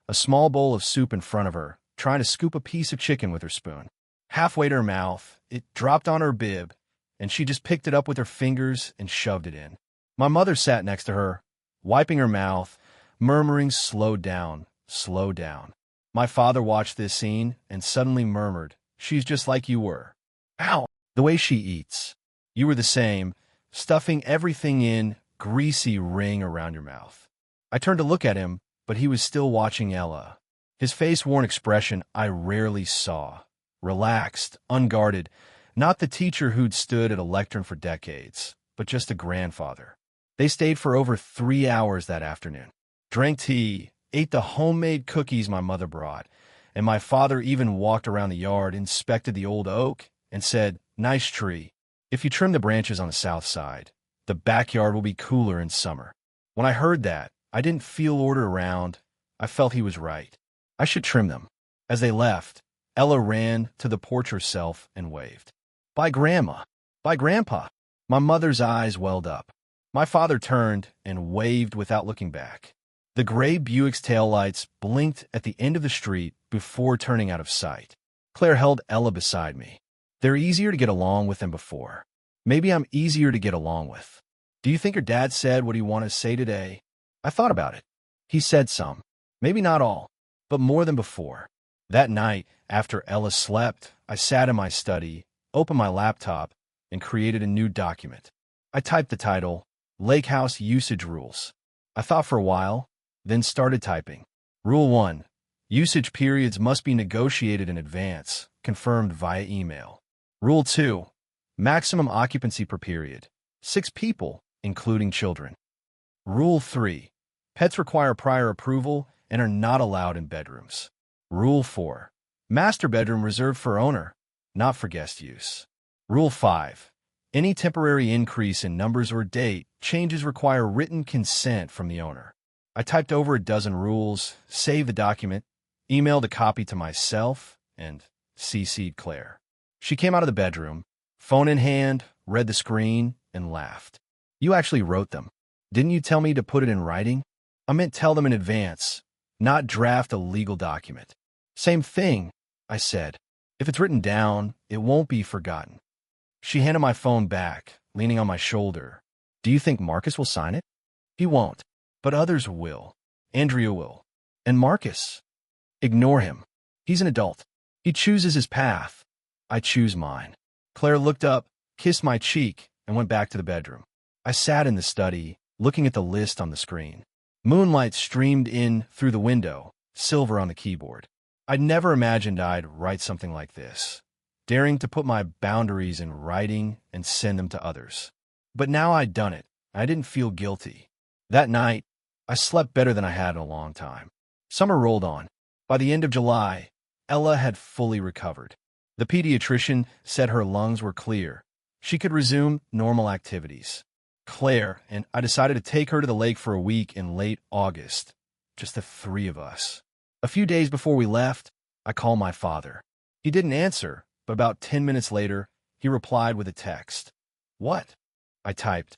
a small bowl of soup in front of her, trying to scoop a piece of chicken with her spoon. Halfway to her mouth, it dropped on her bib, and she just picked it up with her fingers and shoved it in. My mother sat next to her, wiping her mouth, murmuring, "Slow down, slow down." My father watched this scene and suddenly murmured, "She's just like you were. Ow! The way she eats. You were the same, stuffing everything in, greasy ring around your mouth." I turned to look at him, but he was still watching Ella. His face wore an expression I rarely saw. Relaxed, unguarded, not the teacher who'd stood at a lectern for decades, but just a grandfather. They stayed for over 3 hours that afternoon, drank tea, ate the homemade cookies my mother brought, and my father even walked around the yard, inspected the old oak, and said, "Nice tree. If you trim the branches on the south side, the backyard will be cooler in summer." When I heard that, I didn't feel order around. I felt he was right. I should trim them. As they left, Ella ran to the porch herself and waved. "Bye, Grandma. Bye, Grandpa." My mother's eyes welled up. My father turned and waved without looking back. The gray Buick's taillights blinked at the end of the street before turning out of sight. Claire held Ella beside me. "They're easier to get along with than before. Maybe I'm easier to get along with. Do you think your dad said what he wanted to say today?" I thought about it. He said some. Maybe not all, but more than before. That night, after Ella slept, I sat in my study, opened my laptop, and created a new document. I typed the title, Lake House Usage Rules. I thought for a while, then started typing. Rule 1. Usage periods must be negotiated in advance, confirmed via email. Rule 2. Maximum occupancy per period. 6 people, including children. Rule 3. Pets require prior approval and are not allowed in bedrooms. Rule 4. Master bedroom reserved for owner, not for guest use. Rule 5. Any temporary increase in numbers or date changes require written consent from the owner. I typed over a dozen rules, saved the document, emailed a copy to myself, and CC'd Claire. She came out of the bedroom, phone in hand, read the screen, and laughed. "You actually wrote them. Didn't you tell me to put it in writing?" "I meant tell them in advance, not draft a legal document." "Same thing," I said. "If it's written down, it won't be forgotten." She handed my phone back, leaning on my shoulder. "Do you think Marcus will sign it?" "He won't, but others will. Andrea will. And Marcus? Ignore him. He's an adult. He chooses his path. I choose mine." Claire looked up, kissed my cheek, and went back to the bedroom. I sat in the study, looking at the list on the screen. Moonlight streamed in through the window, silver on the keyboard. I'd never imagined I'd write something like this, daring to put my boundaries in writing and send them to others. But now I'd done it. I didn't feel guilty. That night, I slept better than I had in a long time. Summer rolled on. By the end of July, Ella had fully recovered. The pediatrician said her lungs were clear. She could resume normal activities. Claire and I decided to take her to the lake for a week in late August, just the 3 of us. A few days before we left, I called my father. He didn't answer, but about 10 minutes later, he replied with a text. "What?" I typed.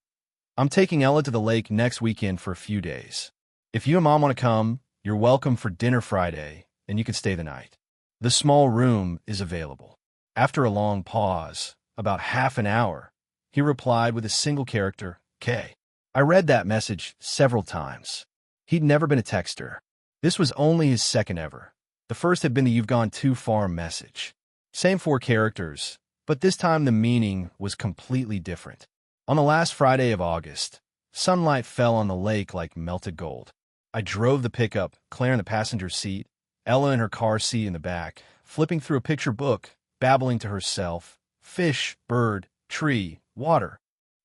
"I'm taking Ella to the lake next weekend for a few days. If you and Mom want to come, you're welcome for dinner Friday, and you can stay the night. The small room is available." After a long pause, about half an hour, he replied with a single character, K. I read that message several times. He'd never been a texter. This was only his second ever. The first had been the "you've gone too far" message. Same 4 characters, but this time the meaning was completely different. On the last Friday of August, sunlight fell on the lake like melted gold. I drove the pickup, Claire in the passenger seat, Ella in her car seat in the back, flipping through a picture book, babbling to herself, fish, bird, tree, water.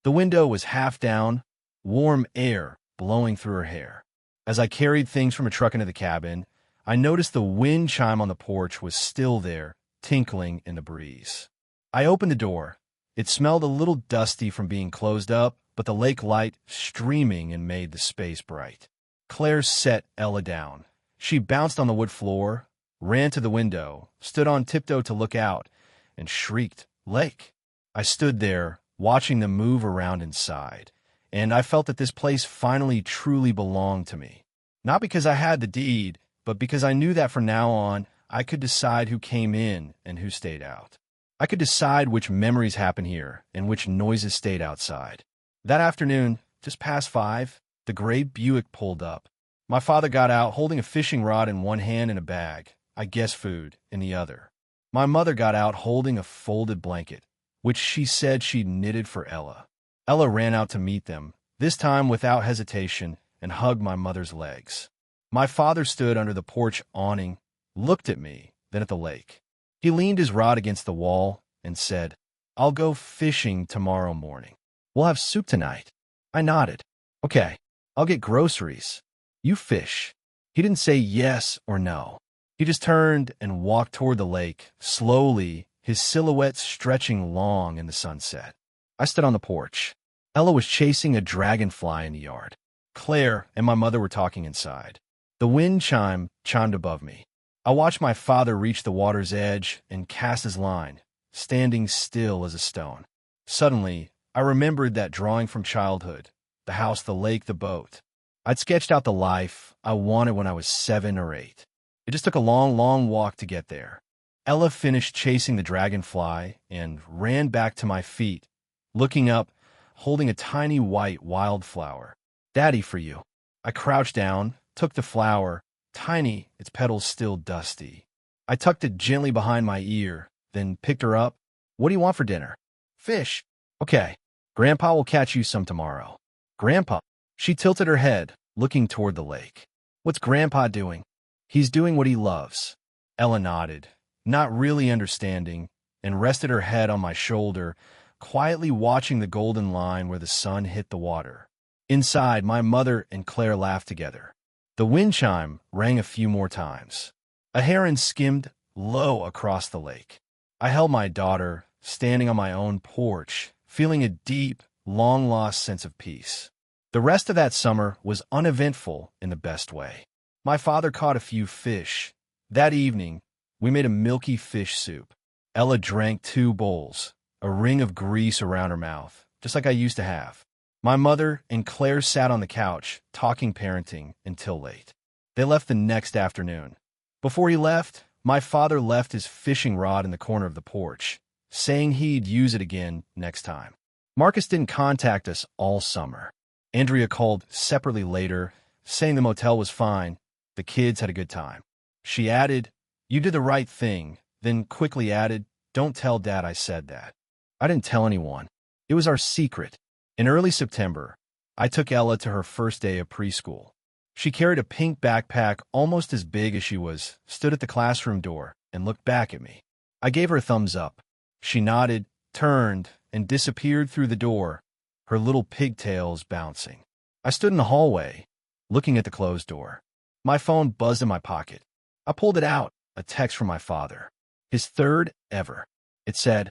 The window was half down, warm air blowing through her hair. As I carried things from a truck into the cabin, I noticed the wind chime on the porch was still there, tinkling in the breeze. I opened the door. It smelled a little dusty from being closed up, but the lake light streaming and made the space bright. Claire set Ella down. She bounced on the wood floor, ran to the window, stood on tiptoe to look out, and shrieked, "Lake!" I stood there, watching them move around inside, and I felt that this place finally truly belonged to me. Not because I had the deed, but because I knew that from now on, I could decide who came in and who stayed out. I could decide which memories happened here and which noises stayed outside. That afternoon, just past 5, the gray Buick pulled up. My father got out holding a fishing rod in one hand and a bag, I guess food, in the other. My mother got out holding a folded blanket, which she said she'd knitted for Ella. Ella ran out to meet them, this time without hesitation, and hugged my mother's legs. My father stood under the porch awning, looked at me, then at the lake. He leaned his rod against the wall and said, "I'll go fishing tomorrow morning. We'll have soup tonight." I nodded. "Okay, I'll get groceries. You fish." He didn't say yes or no. He just turned and walked toward the lake, slowly, his silhouette stretching long in the sunset. I stood on the porch. Ella was chasing a dragonfly in the yard. Claire and my mother were talking inside. The wind chimed above me. I watched my father reach the water's edge and cast his line, standing still as a stone. Suddenly, I remembered that drawing from childhood, the house, the lake, the boat. I'd sketched out the life I wanted when I was 7 or 8. It just took a long, long walk to get there. Ella finished chasing the dragonfly and ran back to my feet, looking up, holding a tiny white wildflower. "Daddy, for you." I crouched down, took the flower, tiny, its petals still dusty. I tucked it gently behind my ear, then picked her up. "What do you want for dinner?" "Fish." "Okay. Grandpa will catch you some tomorrow." "Grandpa?" She tilted her head, looking toward the lake. "What's Grandpa doing?" "He's doing what he loves." Ella nodded, not really understanding, and rested her head on my shoulder, quietly watching the golden line where the sun hit the water. Inside, my mother and Claire laughed together. The wind chime rang a few more times. A heron skimmed low across the lake. I held my daughter, standing on my own porch, feeling a deep, long-lost sense of peace. The rest of that summer was uneventful in the best way. My father caught a few fish. That evening, we made a milky fish soup. Ella drank 2 bowls, a ring of grease around her mouth, just like I used to have. My mother and Claire sat on the couch, talking parenting until late. They left the next afternoon. Before he left, my father left his fishing rod in the corner of the porch, saying he'd use it again next time. Marcus didn't contact us all summer. Andrea called separately later, saying the motel was fine, the kids had a good time. She added, "You did the right thing," then quickly added, "Don't tell Dad I said that." I didn't tell anyone. It was our secret. In early September, I took Ella to her first day of preschool. She carried a pink backpack almost as big as she was, stood at the classroom door, and looked back at me. I gave her a thumbs up. She nodded, turned, and disappeared through the door, her little pigtails bouncing. I stood in the hallway, looking at the closed door. My phone buzzed in my pocket. I pulled it out, a text from my father. His third ever. It said,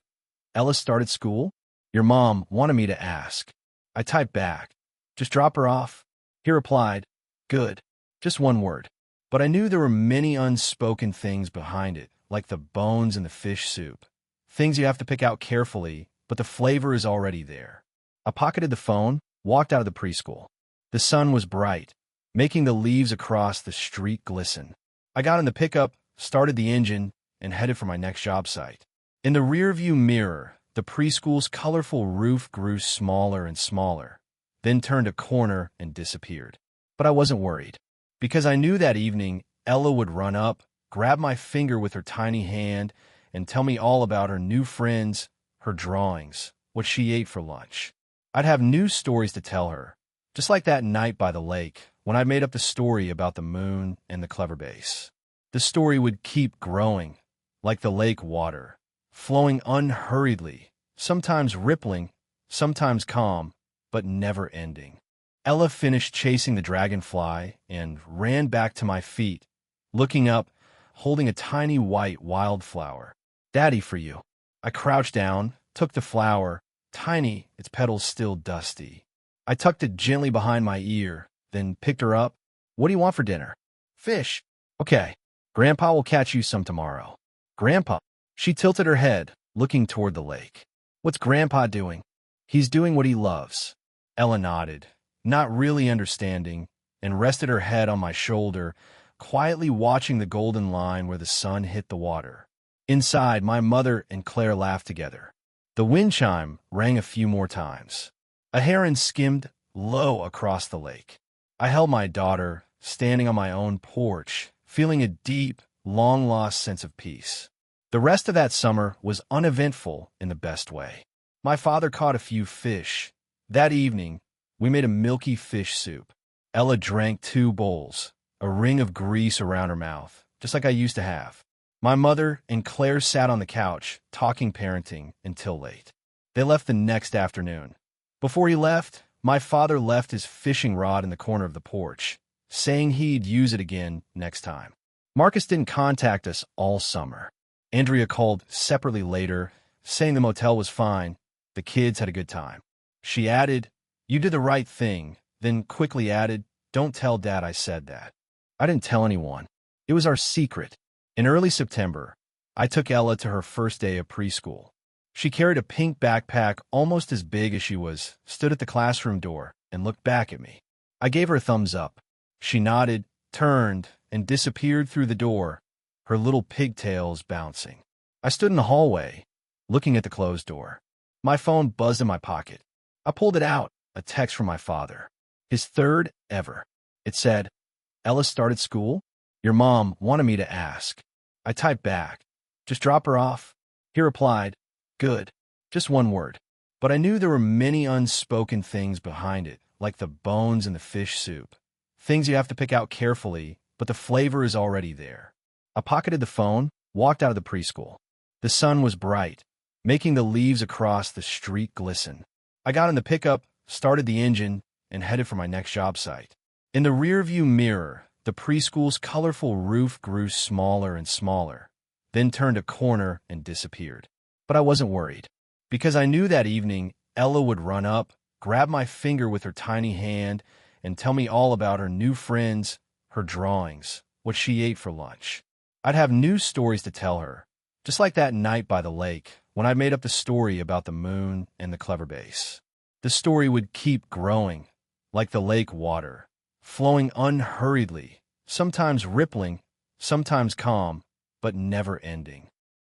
"Ella started school? Your mom wanted me to ask." I typed back, "Just drop her off." He replied, "Good." Just one word. But I knew there were many unspoken things behind it, like the bones in the fish soup. Things you have to pick out carefully, but the flavor is already there. I pocketed the phone, walked out of the preschool. The sun was bright, making the leaves across the street glisten. I got in the pickup, started the engine, and headed for my next job site. In the rearview mirror, the preschool's colorful roof grew smaller and smaller, then turned a corner and disappeared. But I wasn't worried, because I knew that evening Ella would run up, grab my finger with her tiny hand, and tell me all about her new friends, her drawings, what she ate for lunch. I'd have new stories to tell her, just like that night by the lake when I made up the story about the moon and the clever bass. The story would keep growing, like the lake water, flowing unhurriedly, sometimes rippling, sometimes calm, but never ending. Ella finished chasing the dragonfly and ran back to my feet, looking up, holding a tiny white wildflower. "Daddy, for you." I crouched down, took the flower, tiny, its petals still dusty. I tucked it gently behind my ear, then picked her up. "What do you want for dinner?" "Fish." "Okay. Grandpa will catch you some tomorrow. Grandpa. She tilted her head, looking toward the lake. What's Grandpa doing? He's doing what he loves. Ella nodded, not really understanding, and rested her head on my shoulder, quietly watching the golden line where the sun hit the water. Inside, my mother and Claire laughed together. The wind chime rang a few more times. A heron skimmed low across the lake. I held my daughter, standing on my own porch, feeling a deep, long-lost sense of peace. The rest of that summer was uneventful in the best way. My father caught a few fish. That evening, we made a milky fish soup. Ella drank 2 bowls, a ring of grease around her mouth, just like I used to have. My mother and Claire sat on the couch, talking parenting until late. They left the next afternoon. Before he left, my father left his fishing rod in the corner of the porch, saying he'd use it again next time. Marcus didn't contact us all summer. Andrea called separately later, saying the motel was fine, the kids had a good time. She added, "You did the right thing," then quickly added, "Don't tell Dad I said that." I didn't tell anyone. It was our secret. In early September, I took Ella to her first day of preschool. She carried a pink backpack almost as big as she was, stood at the classroom door, and looked back at me. I gave her a thumbs up. She nodded, turned, and disappeared through the door, her little pigtails bouncing. I stood in the hallway, looking at the closed door. My phone buzzed in my pocket. I pulled it out, a text from my father. His third ever. It said, "Ella started school? Your mom wanted me to ask." I typed back, "Just drop her off." He replied, "Good." Just one word. But I knew there were many unspoken things behind it, like the bones in the fish soup. Things you have to pick out carefully, but the flavor is already there. I pocketed the phone, walked out of the preschool. The sun was bright, making the leaves across the street glisten. I got in the pickup, started the engine, and headed for my next job site. In the rearview mirror, the preschool's colorful roof grew smaller and smaller, then turned a corner and disappeared. But I wasn't worried, because I knew that evening Ella would run up, grab my finger with her tiny hand, and tell me all about her new friends, her drawings, what she ate for lunch. I'd have new stories to tell her, just like that night by the lake when I made up the story about the moon and the clever bass. The story would keep growing, like the lake water, flowing unhurriedly, sometimes rippling, sometimes calm, but never ending.